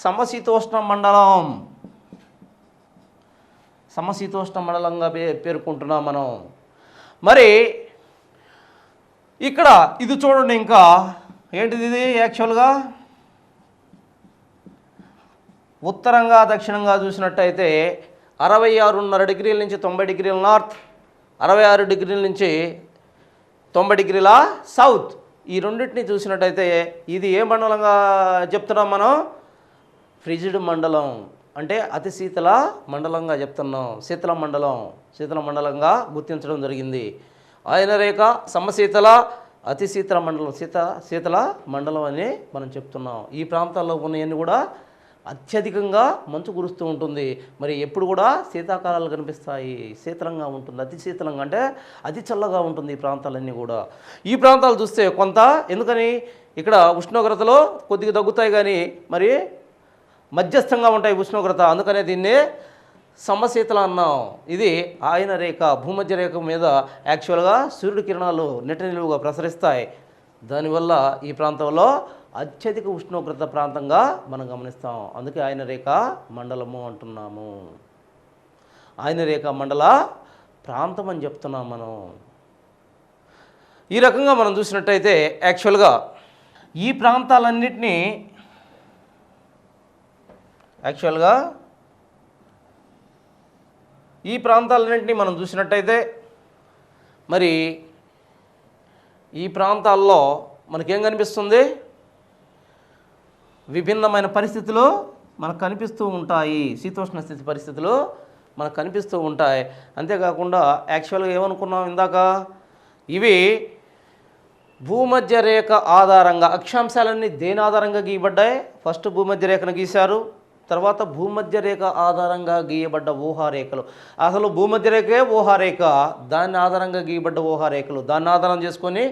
సమశీతోష్ణ మండలం. సమశీతోష్ణ మండలంగా పేర్కొంటున్నాం మనం. మరి ఇక్కడ ఇది చూడండి, ఇంకా ఏంటిది ఇది? యాక్చువల్గా ఉత్తరంగా దక్షిణంగా చూసినట్టయితే 66.5 డిగ్రీల నుంచి 90 డిగ్రీల నార్త్, 66 డిగ్రీల నుంచి 90 డిగ్రీల సౌత్, ఈ రెండింటిని చూసినట్టయితే ఇది ఏ మండలంగా చెప్తున్నాం మనం? ఫ్రిజిడ్ మండలం, అంటే అతి శీతల మండలంగా చెప్తున్నాం. శీతల మండలంగా గుర్తించడం జరిగింది. ఆయన రేఖ సమశీతల, అతి శీతల మండలం, శీతల మండలం అని మనం చెప్తున్నాం. ఈ ప్రాంతాల్లో ఉన్నవన్నీ కూడా అత్యధికంగా మంచు కురుస్తూ ఉంటుంది. మరి ఎప్పుడు కూడా శీతాకాలాలు కనిపిస్తాయి. శీతలంగా ఉంటుంది, అతి శీతలంగా అంటే అతి చల్లగా ఉంటుంది ఈ ప్రాంతాలన్నీ కూడా. ఈ ప్రాంతాలు చూస్తే కొంత, ఎందుకని ఇక్కడ ఉష్ణోగ్రతలో కొద్దిగా తగ్గుతాయి కానీ మరి మధ్యస్థంగా ఉంటాయి ఉష్ణోగ్రత, అందుకనే దీన్ని సమశీతల అన్నాం. ఇది ఆయన రేఖ, భూమధ్య రేఖ మీద యాక్చువల్గా సూర్యుడి కిరణాలు నిలువుగా ప్రసరిస్తాయి. దానివల్ల ఈ ప్రాంతంలో అత్యధిక ఉష్ణోగ్రత ప్రాంతంగా మనం గమనిస్తాం. అందుకే ఆయన రేఖ మండలము అంటున్నాము. ఆయన రేఖ మండల ప్రాంతం అని చెప్తున్నాం మనం. ఈ రకంగా మనం చూసినట్టయితే యాక్చువల్గా ఈ ప్రాంతాలన్నింటినీ మనం చూసినట్టయితే మరి ఈ ప్రాంతాల్లో మనకేం కనిపిస్తుంది? విభిన్నమైన పరిస్థితులు మనకు కనిపిస్తూ ఉంటాయి. శీతోష్ణ స్థితి పరిస్థితులు మనకు కనిపిస్తూ ఉంటాయి. అంతేకాకుండా యాక్చువల్గా ఏమనుకున్నాం ఇందాక, ఇవి భూమధ్య రేఖ ఆధారంగా, అక్షాంశాలన్నీ దేని ఆధారంగా గీయబడ్డాయి? ఫస్ట్ భూమధ్య రేఖను గీశారు, తర్వాత భూమధ్య రేఖ ఆధారంగా గీయబడ్డ ఊహారేఖలు. అసలు భూమధ్య రేఖే ఊహారేఖ, దాన్ని ఆధారంగా గీయబడ్డ ఊహారేఖలు, దాన్ని ఆధారం చేసుకొని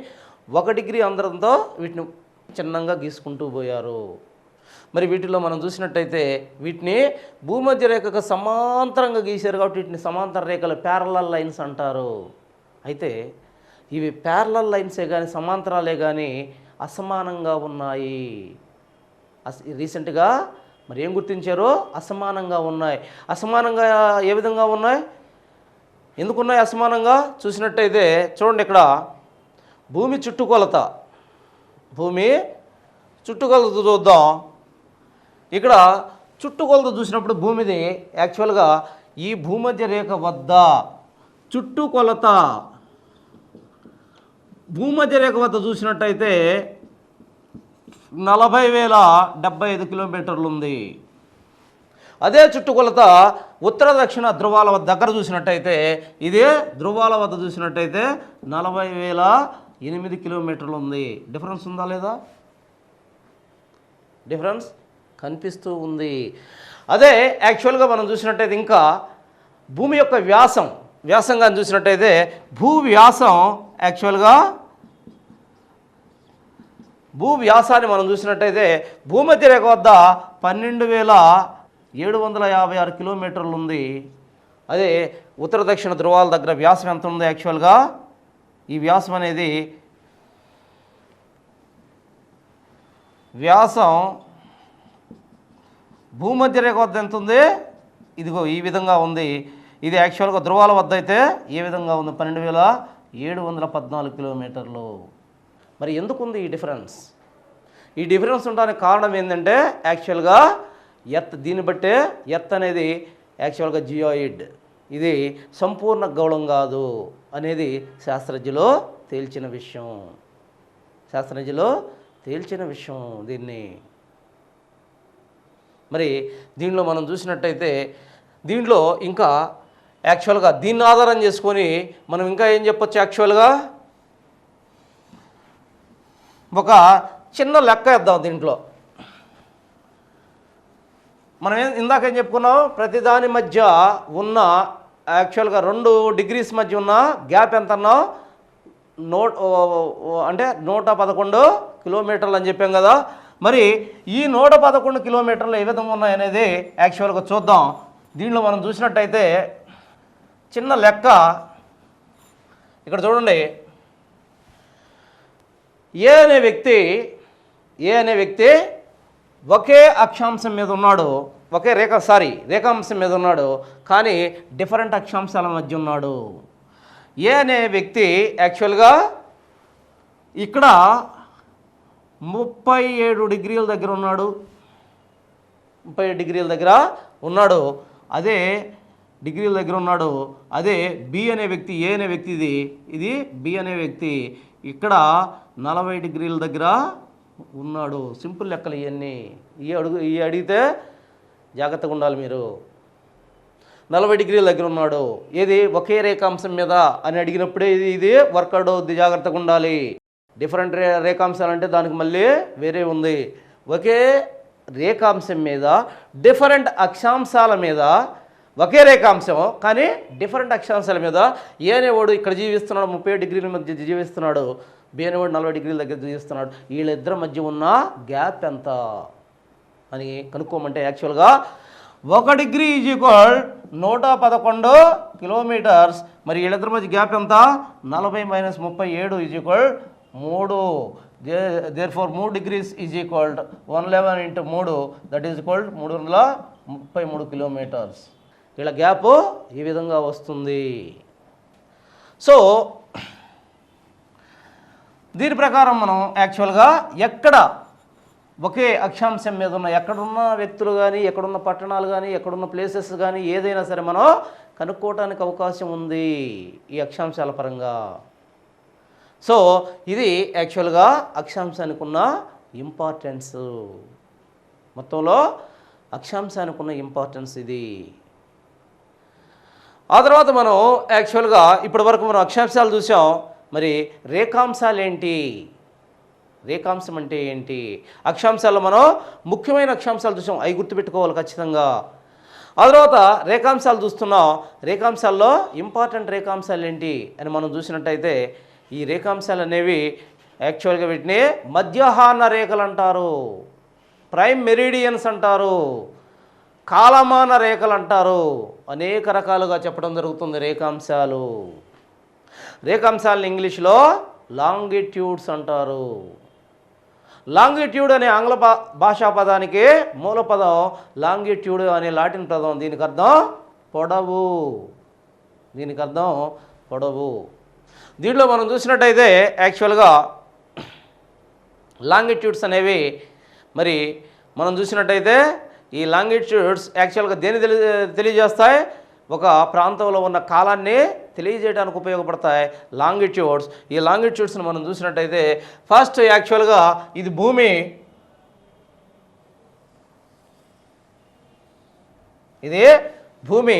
1 డిగ్రీ అంతరంతో వీటిని చిన్నంగా గీసుకుంటూ పోయారు. మరి వీటిలో మనం చూసినట్టయితే వీటిని భూమధ్య రేఖకు సమాంతరంగా గీశారు కాబట్టి వీటిని సమాంతర రేఖలు, ప్యారలల్ లైన్స్ అంటారు. అయితే ఇవి ప్యారలల్ లైన్సే కానీ సమాంతరాలే కానీ అసమానంగా ఉన్నాయి. రీసెంట్గా మరి ఏం గుర్తించారో? అసమానంగా ఉన్నాయి. అసమానంగా ఏ విధంగా ఉన్నాయి? ఎందుకున్నాయి అసమానంగా? చూసినట్టయితే చూడండి, ఇక్కడ భూమి చుట్టుకొలత చూద్దాం. ఇక్కడ చుట్టుకొలత చూసినప్పుడు భూమిది యాక్చువల్గా ఈ భూమధ్య రేఖ వద్ద చుట్టుకొలత, భూమధ్య రేఖ వద్ద చూసినట్టయితే 40,075 కిలోమీటర్లు ఉంది. అదే చుట్టుకొలత ఉత్తర దక్షిణ ధ్రువాల దగ్గర చూసినట్టయితే, ఇదే ధ్రువాల వద్ద చూసినట్టయితే 40,008 కిలోమీటర్లు ఉంది. డిఫరెన్స్ ఉందా లేదా? డిఫరెన్స్ కనిపిస్తూ ఉంది. అదే యాక్చువల్గా మనం చూసినట్టయితే ఇంకా భూమి యొక్క వ్యాసంగా చూసినట్టయితే భూ వ్యాసాన్ని మనం చూసినట్టయితే భూమధ్య రేఖ వద్ద 12,756 కిలోమీటర్లు ఉంది. అదే ఉత్తర దక్షిణ ధ్రువాల దగ్గర వ్యాసం ఎంత ఉంది? యాక్చువల్గా ఈ వ్యాసం అనేది భూమధ్య రేఖ వద్ద ఎంత ఉంది? ఇదిగో ఈ విధంగా ఉంది. ఇది యాక్చువల్గా ధ్రువాల వద్ద అయితే ఏ విధంగా ఉంది? 12,714 కిలోమీటర్లు. మరి ఎందుకు ఉంది ఈ డిఫరెన్స్? ఈ డిఫరెన్స్ ఉండడానికి కారణం ఏంటంటే యాక్చువల్గా దీన్ని బట్టే అనేది యాక్చువల్గా జియాయిడ్, ఇది సంపూర్ణ గోళం కాదు అనేది శాస్త్రజ్ఞులు తేల్చిన విషయం దీన్ని. మరి దీనిలో మనం చూసినట్టయితే దీంట్లో ఇంకా యాక్చువల్గా దీన్ని ఆధారం చేసుకొని మనం ఇంకా ఏం చెప్పొచ్చు, యాక్చువల్గా ఒక చిన్న లెక్క వేద్దాం దీంట్లో. మనం ఇందాక ఏం చెప్పుకున్నాం, ప్రతిదాని మధ్య ఉన్న యాక్చువల్గా 2 డిగ్రీస్ మధ్య ఉన్న గ్యాప్ ఎంత అన్నాం, అంటే 111 కిలోమీటర్లు అని చెప్పాం కదా. మరి ఈ 111 కిలోమీటర్లు ఏ విధంగా ఉన్నాయనేది యాక్చువల్గా చూద్దాం. దీనిలో మనం చూసినట్టయితే చిన్న లెక్క ఇక్కడ చూడండి. ఏ అనే వ్యక్తి ఒకే అక్షాంశం మీద ఉన్నాడు, ఒకే రేఖాంశం మీద ఉన్నాడు, కానీ డిఫరెంట్ అక్షాంశాల మధ్య ఉన్నాడు. ఏ అనే వ్యక్తి యాక్చువల్గా ఇక్కడ 37 డిగ్రీల దగ్గర ఉన్నాడు, 37 డిగ్రీల దగ్గర ఉన్నాడు. అదే డిగ్రీల దగ్గర ఉన్నాడు. అదే బి అనే వ్యక్తి, ఏ అనే వ్యక్తి, ఇది బి అనే వ్యక్తి ఇక్కడ 40 డిగ్రీల దగ్గర ఉన్నాడు. సింపుల్ లెక్కలు ఇవన్నీ. ఇవి అడిగితే జాగ్రత్తగా ఉండాలి మీరు. 40 డిగ్రీల దగ్గర ఉన్నాడు, ఏది ఒకే రేఖాంశం మీద అని అడిగినప్పుడే ఇది వర్కౌట్ అవుద్ది, జాగ్రత్తగా ఉండాలి. డిఫరెంట్ రేఖాంశాలు అంటే దానికి మళ్ళీ వేరే ఉంది. ఒకే రేఖాంశం మీద డిఫరెంట్ అక్షాంశాల మీద, ఒకే రేఖాంశం కానీ డిఫరెంట్ అక్షాంశాల మీద ఏ అనేవాడు ఇక్కడ జీవిస్తున్నాడు, 30 డిగ్రీల మధ్య జీవిస్తున్నాడు, బి అనేవాడు 40 డిగ్రీల దగ్గర జీవిస్తున్నాడు. వీళ్ళిద్దరి మధ్య ఉన్న గ్యాప్ ఎంత అని కనుక్కోమంటే యాక్చువల్గా 1 డిగ్రీ ఈజ్ ఈక్వల్ 111 కిలోమీటర్స్. మరి వీళ్ళిద్దరి మధ్య గ్యాప్ ఎంత, 40 - 37 is equal 3. Therefore 3 degrees is equal 111 × 3 that is equal 333 kilometres. వీళ్ళ గ్యాప్ ఈ విధంగా వస్తుంది. సో దీని ప్రకారం మనం యాక్చువల్గా ఎక్కడ ఒకే అక్షాంశం మీద ఉన్న ఎక్కడున్న వ్యక్తులు కానీ, ఎక్కడున్న పట్టణాలు కానీ, ఎక్కడున్న ప్లేసెస్ కానీ ఏదైనా సరే మనం కనుక్కోవటానికి అవకాశం ఉంది ఈ అక్షాంశాల పరంగా. సో ఇది యాక్చువల్గా అక్షాంశానికి ఉన్న ఇంపార్టెన్స్, మొత్తంలో అక్షాంశానికి ఉన్న ఇంపార్టెన్స్ ఇది. ఆ తర్వాత మనం యాక్చువల్గా ఇప్పటి వరకు మనం అక్షాంశాలు చూసాం. మరి రేఖాంశాలు ఏంటి, రేఖాంశం అంటే ఏంటి? అక్షాంశాల్లో మనం ముఖ్యమైన అక్షాంశాలు చూసాం, అవి గుర్తుపెట్టుకోవాలి ఖచ్చితంగా. ఆ తర్వాత రేఖాంశాలు చూస్తున్నాం. రేఖాంశాల్లో ఇంపార్టెంట్ రేఖాంశాలు ఏంటి అని మనం చూసినట్టయితే ఈ రేఖాంశాలు అనేవి యాక్చువల్గా వీటిని మధ్యాహ్న రేఖలు అంటారు, ప్రైమ్ మెరిడియన్స్ అంటారు, కాలమాన రేఖలు అంటారు, అనేక రకాలుగా చెప్పడం జరుగుతుంది రేఖాంశాలు. రేఖాంశాలను ఇంగ్లీష్లో లాంగిట్యూడ్స్ అంటారు. లాంగిట్యూడ్ అనే ఆంగ్ల భాషా పదానికి మూల పదం లాంగిట్యూడ్ అనే లాటిన్ పదం. దీనికి అర్థం పొడవు, దీనికి అర్థం పొడవు. దీంట్లో మనం చూసినట్టయితే యాక్చువల్గా లాంగిట్యూడ్స్ అనేవి మరి మనం చూసినట్టయితే ఈ లాంగిట్యూడ్స్ యాక్చువల్గా దేని తెలియజేస్తాయి, ఒక ప్రాంతంలో ఉన్న కాలాన్ని తెలియజేయడానికి ఉపయోగపడతాయి లాంగిట్యూడ్స్. ఈ లాంగిట్యూడ్స్ని మనం చూసినట్టయితే ఫస్ట్ యాక్చువల్గా ఇది భూమి, ఇది భూమి.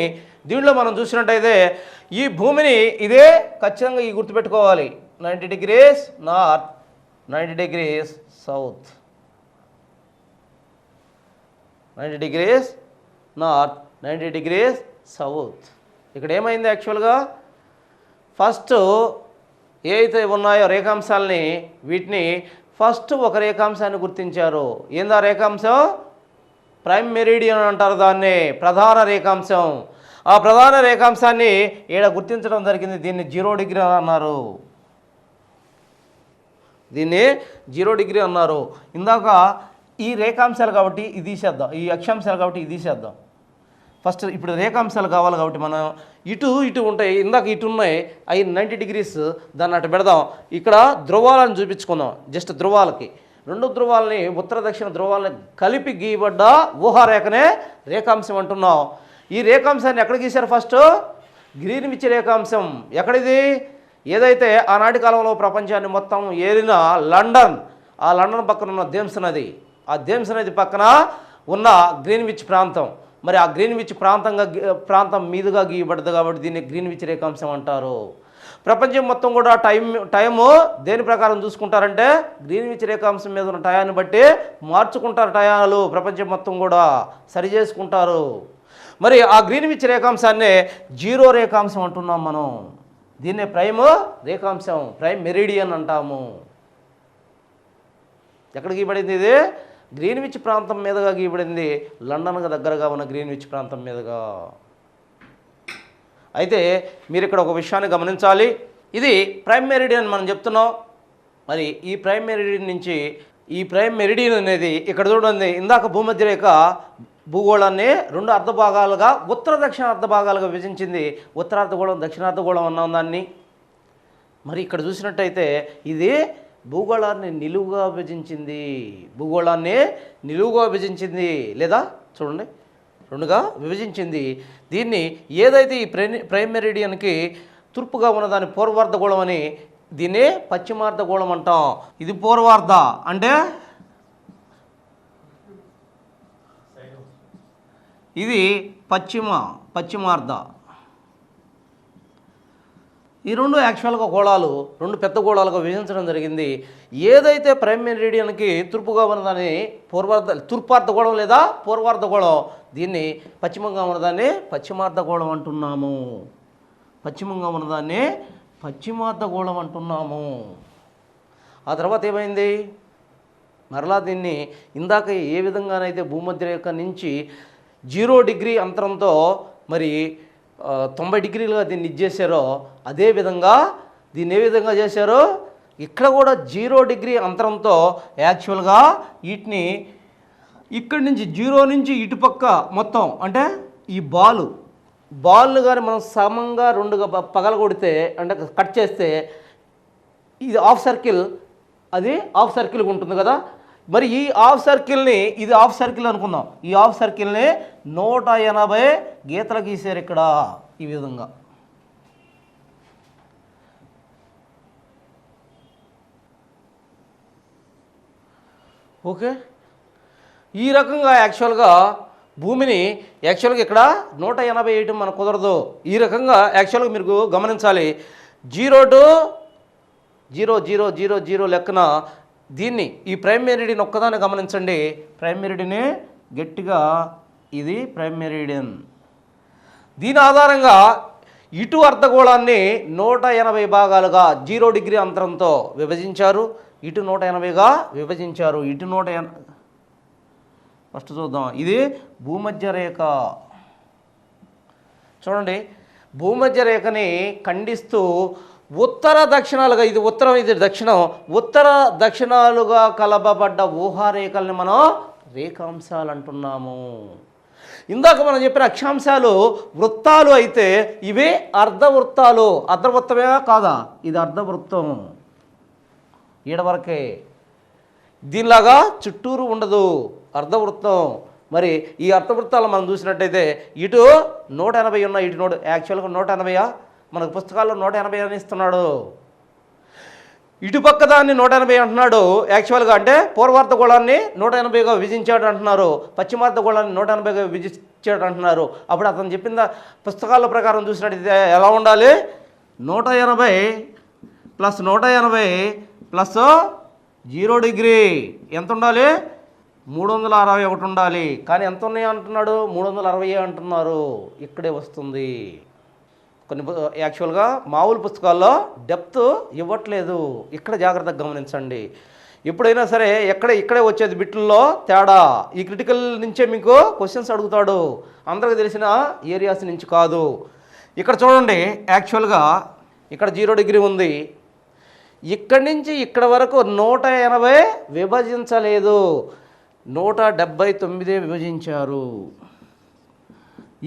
దీంట్లో మనం చూసినట్టయితే ఈ భూమిని ఇదే ఖచ్చితంగా ఈ గుర్తుపెట్టుకోవాలి, 90 degrees north, 90 degrees south, 90 degrees north, 90 degrees south. ఇక్కడ ఏమైంది యాక్చువల్గా ఫస్ట్ ఏ అయితే ఉన్నాయో రేఖాంశాలని వీటిని ఫస్ట్ ఒక రేఖాంశాన్ని గుర్తించారు. ఏందా రేఖాంశం? ప్రైమ్ మెరిడియన్ అంటారు దాన్ని, ప్రధాన రేఖాంశం. ఆ ప్రధాన రేఖాంశాన్ని ఈడ గుర్తించడం జరిగింది. దీన్ని 0 డిగ్రీ అన్నారు, దీన్ని 0 డిగ్రీ అన్నారు. ఇందాక ఈ రేఖాంశాలు కాబట్టి ఇది తీసేద్దాం, ఈ అక్షాంశాలు కాబట్టి ఇది తీసేద్దాం ఫస్ట్. ఇప్పుడు రేఖాంశాలు కావాలి కాబట్టి మనం ఇటు ఇటు ఉంటాయి, ఇందాక ఇటు ఉన్నాయి అవి 90 డిగ్రీస్, దాన్ని అటు పెడదాం. ఇక్కడ ధ్రువాలను చూపించుకుందాం. జస్ట్ ధ్రువాలకి 2 ధ్రువాలని ఉత్తర దక్షిణ ధ్రువాలని కలిపి గీయబడ్డ ఊహారేఖనే రేఖాంశం అంటున్నాం. ఈ రేఖాంశాన్ని ఎక్కడ గీశారు? First Greenwich రేఖాంశం. ఎక్కడిది? ఏదైతే ఆనాటి కాలంలో ప్రపంచాన్ని మొత్తం ఏలిన లండన్, ఆ లండన్ పక్కన ఉన్న థేమ్స్ నది, ఆ థేమ్స్ నది పక్కన ఉన్న గ్రీన్విచ్ ప్రాంతం. మరి ఆ గ్రీన్విచ్ ప్రాంతం మీదుగా గీయబడ్డది కాబట్టి దీన్ని గ్రీన్విచ్ రేఖాంశం అంటారు. ప్రపంచం మొత్తం కూడా టైము దేని ప్రకారం చూసుకుంటారంటే గ్రీన్విచ్ రేఖాంశం మీద ఉన్న టయాన్ని బట్టి మార్చుకుంటారు. టయాలు ప్రపంచం మొత్తం కూడా సరి చేసుకుంటారు. మరి ఆ గ్రీన్విచ్ రేఖాంశాన్ని జీరో రేఖాంశం అంటున్నాం మనం. దీన్నే ప్రైమ్ రేఖాంశం, ప్రైమ్ మెరిడియన్ అంటాము. ఎక్కడ గీయబడింది? ఇది గ్రీన్విచ్ ప్రాంతం మీదుగా గీయబడింది, లండన్కు దగ్గరగా ఉన్న గ్రీన్విచ్ ప్రాంతం మీదుగా. అయితే మీరు ఇక్కడ ఒక విషయాన్ని గమనించాలి. ఇది ప్రైమ్ మెరిడియన్ మనం చెప్తున్నాం. మరి ఈ ప్రైమ్ మెరిడియన్ నుంచి ఈ ప్రైమ్ మెరిడియన్ అనేది ఇక్కడ చూడండి, ఇందాక భూమధ్య రేఖ భూగోళాన్ని 2 అర్ధ భాగాలుగా ఉత్తర దక్షిణ అర్ధ భాగాలుగా విభజించింది. ఉత్తరార్ధగోళం, దక్షిణార్ధగోళం అన్నాం దాన్ని. మరి ఇక్కడ చూసినట్టయితే ఇది భూగోళాన్ని నిలువుగా విభజించింది. భూగోళాన్ని నిలువుగా విభజించింది, లేదా చూడండి 2గా విభజించింది. దీన్ని ఏదైతే ఈ ప్రైమ్ మెరిడియన్కి తూర్పుగా ఉన్నదాన్ని పూర్వార్ధగోళం అని, దీన్ని పశ్చిమార్ధగోళం అంటాం. ఇది పూర్వార్ధ అంటే ఇది పశ్చిమార్ధ. ఈ 2 యాక్చువల్గా గోళాలు 2 పెద్ద గోళాలుగా విభజించడం జరిగింది. ఏదైతే ప్రైమ్ మెరిడియన్కి తూర్పుగా ఉన్నదాన్ని తూర్పార్ధగోళం లేదా పూర్వార్ధగోళం, దీన్ని పశ్చిమంగా ఉన్నదాన్ని పశ్చిమార్ధగోళం అంటున్నాము. పశ్చిమంగా ఉన్నదాన్ని పశ్చిమార్ధగోళం అంటున్నాము. ఆ తర్వాత ఏమైంది? మరలా దీన్ని ఇందాక ఏ విధంగానైతే భూమధ్య రేఖ నుంచి 0 డిగ్రీ అంతరంతో మరి 90 డిగ్రీలుగా దీన్ని ఇచ్చేసారో, అదేవిధంగా దీన్ని ఏ విధంగా చేశారో ఇక్కడ కూడా 0 డిగ్రీ అంతరంతో యాక్చువల్గా వీటిని ఇక్కడి నుంచి 0 నుంచి ఇటుపక్క మొత్తం అంటే ఈ బాల్ను కానీ మనం సమంగా 2గా పగలగొడితే అంటే కట్ చేస్తే ఇది హాఫ్ సర్కిల్, అది హాఫ్ సర్కిల్గా ఉంటుంది కదా. మరి ఈ హాఫ్ సర్కిల్ని, ఇది హాఫ్ సర్కిల్ అనుకుందాం, ఈ హాఫ్ సర్కిల్ని 180 గీతలు గీసారు ఇక్కడ ఈ విధంగా. ఓకే, ఈ రకంగా యాక్చువల్గా భూమిని యాక్చువల్గా ఇక్కడ 180 వేయటం మనకు కుదరదు. ఈ రకంగా యాక్చువల్గా మీరు గమనించాలి. 0 to 0 0 0 0 లెక్కన దీన్ని ఈ ప్రైమ్ మెరిడియన్ ఒక్కదాన్ని గమనించండి. ప్రైమ్ మెరిడియన్ గట్టిగా, ఇది ప్రైమ్ మెరిడియన్. దీని ఆధారంగా ఇటు అర్ధగోళాన్ని 180 భాగాలుగా 0 డిగ్రీ అంతరంతో విభజించారు. ఇటు 180గా విభజించారు. ఇటు 180. ఫస్ట్ చూద్దాం. ఇది భూమధ్య రేఖ. చూడండి, భూమధ్య రేఖని ఖండిస్తూ ఉత్తర దక్షిణాలుగా, ఇది ఉత్తరం ఇది దక్షిణం, ఉత్తర దక్షిణాలుగా కలపబడ్డ ఊహారేఖల్ని మనం రేఖాంశాలు అంటున్నాము. ఇందాక మనం చెప్పిన అక్షాంశాలు వృత్తాలు అయితే ఇవి అర్ధవృత్తాలు. అర్ధవృత్తమే కాదా? ఇది అర్ధవృత్తం, ఈడవరకే. దీనిలాగా చుట్టూరు ఉండదు, అర్ధవృత్తం. మరి ఈ అర్ధవృత్తాలు మనం చూసినట్టయితే ఇటు 180 ఉన్నాయి, ఇటు యాక్చువల్గా 180 మనకు పుస్తకాల్లో 180 అని ఇస్తున్నాడు. ఇటుపక్క దాన్ని 180 అంటున్నాడు యాక్చువల్గా. అంటే పూర్వార్ధగోళాన్ని 180గా విభజించాడు అంటున్నారు, పశ్చిమార్ధగోళాన్ని 180గా విభజించాడు అంటున్నారు. అప్పుడు అతను చెప్పిన పుస్తకాల ప్రకారం చూసినట్టయితే ఎలా ఉండాలి? 180 + 180 + 0 డిగ్రీ ఎంత ఉండాలి? 361 ఉండాలి. కానీ ఎంత ఉన్నాయి అంటున్నాడు? 360 అంటున్నారు. ఇక్కడే వస్తుంది. కొన్ని యాక్చువల్గా మామూలు పుస్తకాల్లో డెప్త్ ఇవ్వట్లేదు. ఇక్కడ జాగ్రత్తగా గమనించండి. ఎప్పుడైనా సరే ఇక్కడే వచ్చేది బిట్లలో తేడా. ఈ క్రిటికల్ నుంచే మీకు క్వశ్చన్స్ అడుగుతాడు, అందరికి తెలిసిన ఏరియాస్ నుంచి కాదు. ఇక్కడ చూడండి, యాక్చువల్గా ఇక్కడ 0 డిగ్రీ ఉంది. ఇక్కడి నుంచి ఇక్కడ వరకు 180 విభజించలేదు, 179 విభజించారు.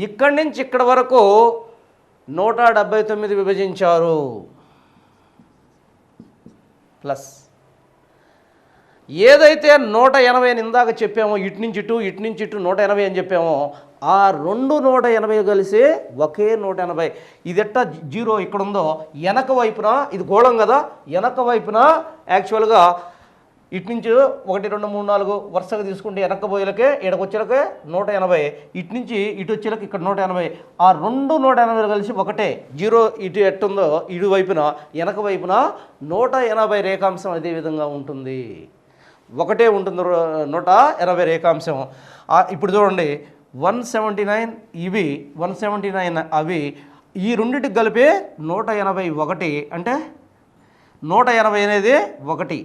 ఇక్కడి నుంచి ఇక్కడ వరకు 179 విభజించారు. ప్లస్ ఏదైతే 180 ఇందాక చెప్పామో, ఇటు నుంచి ఇటు 180 అని చెప్పామో, ఆ 2 180 కలిసి ఒకే 180. ఇది ఎట్టా 0 ఇక్కడ ఉందో, వెనక వైపున ఇది గోళం కదా, వెనక వైపున యాక్చువల్గా ఇటు నుంచి 1 2 3 4 వరుసగా తీసుకుంటే వెనక్కపోయేలకే ఇక్కడికి వచ్చేలకే 180, ఇటు నుంచి ఇటు వచ్చేలకి ఇక్కడ 180, ఆ 180 కలిసి ఒకటే. జీరో ఇటు ఎట్టుందో ఇటు వైపున వెనక వైపున 180 రేఖాంశం అదే విధంగా ఉంటుంది. ఒకటే ఉంటుంది 180 రేఖాంశం. ఇప్పుడు చూడండి 179 ఇవి, 179 అవి, ఈ రెండింటికి కలిపి 181. అంటే 180 అనేది 1,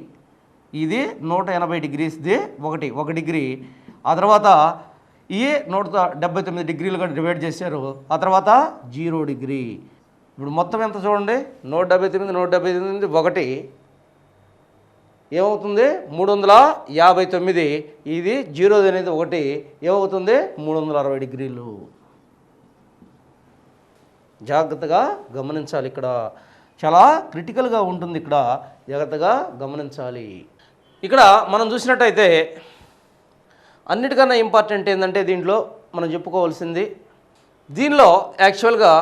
ఇది 180 డిగ్రీస్ది 1 డిగ్రీ. ఆ తర్వాత ఈ 179 డిగ్రీలుగా డివైడ్ చేశారు. ఆ తర్వాత 0 డిగ్రీ. ఇప్పుడు మొత్తం ఎంత చూడండి, 179 1 ఏమవుతుంది 359. ఇది 0 అనేది 1 ఏమవుతుంది 360 డిగ్రీలు. జాగ్రత్తగా గమనించాలి, ఇక్కడ చాలా క్రిటికల్గా ఉంటుంది, ఇక్కడ జాగ్రత్తగా గమనించాలి. ఇక్కడ మనం చూసినట్టయితే అన్నిటికన్నా ఇంపార్టెంట్ ఏంటంటే దీంట్లో మనం చెప్పుకోవాల్సింది, దీనిలో యాక్చువల్గా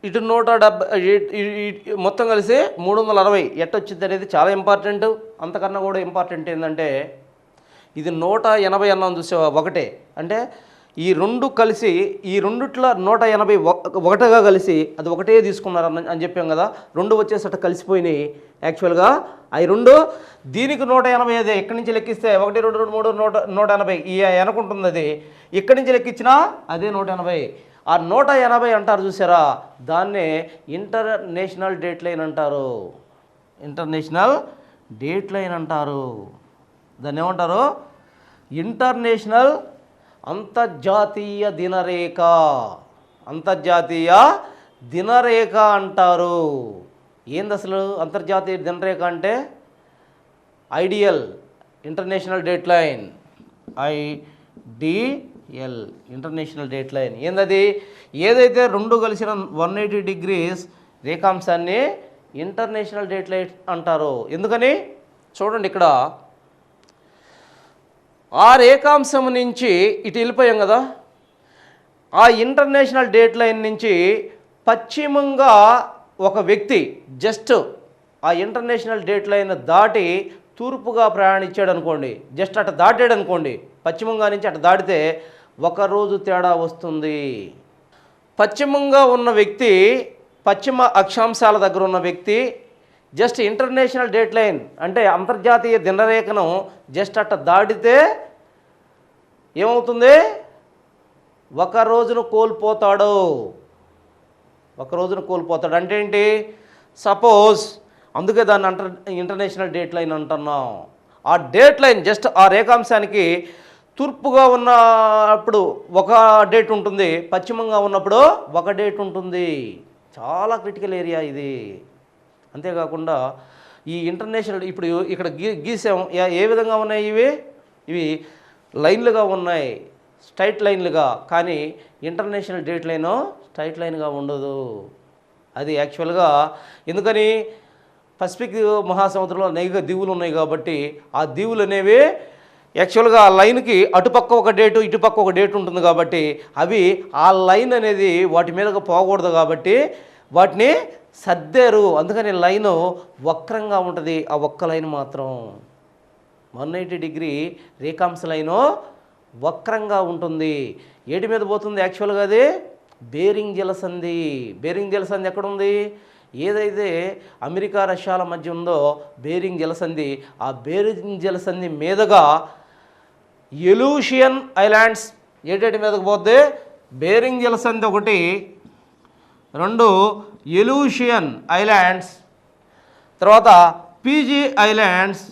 ఇటు 170 మొత్తం కలిసి 360 ఎట్టొచ్చింది అనేది చాలా ఇంపార్టెంట్. అంతకన్నా కూడా ఇంపార్టెంట్ ఏంటంటే ఇది 180 అన్నాం చూసే ఒకటే. అంటే ఈ రెండు కలిసి ఈ రెండిట్లో 180 ఒకటిగా కలిసి అది ఒకటే తీసుకున్నారు అని చెప్పాం కదా. రెండు వచ్చేసి అట్లా కలిసిపోయినాయి. యాక్చువల్గా అవి రెండు దీనికి 180 అదే ఎక్కడి నుంచి లెక్కిస్తే 1 2 3 180 ఈ అనుకుంటుంది. అది ఇక్కడి నుంచి లెక్కించినా అదే 180. ఆ 180 అంటారు చూసారా, దాన్నే ఇంటర్నేషనల్ డేట్ లైన్ అంటారు. ఇంటర్నేషనల్ డేట్ లైన్ అంటారు. దాన్ని ఏమంటారు, ఇంటర్నేషనల్ అంతర్జాతీయ దినరేఖ. అంతర్జాతీయ దినరేఖ అంటారు. ఏంది అసలు అంతర్జాతీయ దినరేఖ అంటే? Ideal international date line, IDL international date line. ఏందది? ఏదైతే రెండు కలిసిన 180 డిగ్రీస్ రేఖాంశాన్ని ఇంటర్నేషనల్ డేట్ లైన్ అంటారు. ఎందుకని చూడండి, ఇక్కడ ఆ రేఖాంశం నుంచి ఇటు వెళ్ళిపోయాం కదా, ఆ ఇంటర్నేషనల్ డేట్ లైన్ నుంచి పశ్చిమంగా ఒక వ్యక్తి జస్ట్ ఆ ఇంటర్నేషనల్ డేట్ లైన్ దాటి తూర్పుగా ప్రయాణించాడు అనుకోండి, జస్ట్ అటు దాటాడు అనుకోండి, పశ్చిమంగా నుంచి అటు దాటితే ఒకరోజు తేడా వస్తుంది. పశ్చిమంగా ఉన్న వ్యక్తి, పశ్చిమ అక్షాంశాల దగ్గర ఉన్న వ్యక్తి జస్ట్ ఇంటర్నేషనల్ డేట్ లైన్ అంటే అంతర్జాతీయ దినరేఖను జస్ట్ అట్ట దాటితే ఏమవుతుంది? ఒక రోజును కోల్పోతాడు. ఒక రోజును కోల్పోతాడు అంటే ఏంటి? సపోజ్, అందుకే దాన్ని ఇంటర్నేషనల్ డేట్ లైన్ అంటున్నాం. ఆ డేట్ లైన్ జస్ట్ ఆ రేఖాంశానికి తూర్పుగా ఉన్నప్పుడు ఒక డేట్ ఉంటుంది, పశ్చిమంగా ఉన్నప్పుడు ఒక డేట్ ఉంటుంది. చాలా క్రిటికల్ ఏరియా ఇది. అంతేకాకుండా ఈ ఇంటర్నేషనల్ ఇప్పుడు ఇక్కడ గీసాం, ఏ విధంగా ఉన్నాయి ఇవి లైన్లుగా ఉన్నాయి, స్ట్రైట్ లైన్లుగా. కానీ ఇంటర్నేషనల్ డేట్ లైన్ స్ట్రైట్ లైన్గా ఉండదు. అది యాక్చువల్గా ఎందుకని? పసిఫిక్ మహాసముద్రంలో అనేక దీవులు ఉన్నాయి కాబట్టి ఆ దీవులు అనేవి యాక్చువల్గా ఆ లైన్కి అటుపక్క ఒక డేటు ఇటుపక్క ఒక డేట్ ఉంటుంది కాబట్టి అవి ఆ లైన్ అనేది వాటి మీదగా పోకూడదు కాబట్టి వాటిని సర్దారు. అందుకని లైను వక్రంగా ఉంటుంది. ఆ ఒక్క లైన్ మాత్రం 180 డిగ్రీ రేఖాంశ లైను వక్రంగా ఉంటుంది. ఏటి మీద పోతుంది యాక్చువల్గా? అది బేరింగ్ జలసంధి. బేరింగ్ జలసంధి ఎక్కడుంది? ఏదైతే అమెరికా రష్యాల మధ్య ఉందో బేరింగ్ జలసంధి, ఆ బేరింగ్ జలసంధి మీదుగా ఎలూషియన్ ఐలాండ్స్ ఏటేటి మీదకి పోతే బేరింగ్ జలసంధి ఒకటి, 2 ఎలూషియన్ ఐలాండ్స్, తర్వాత Fiji islands,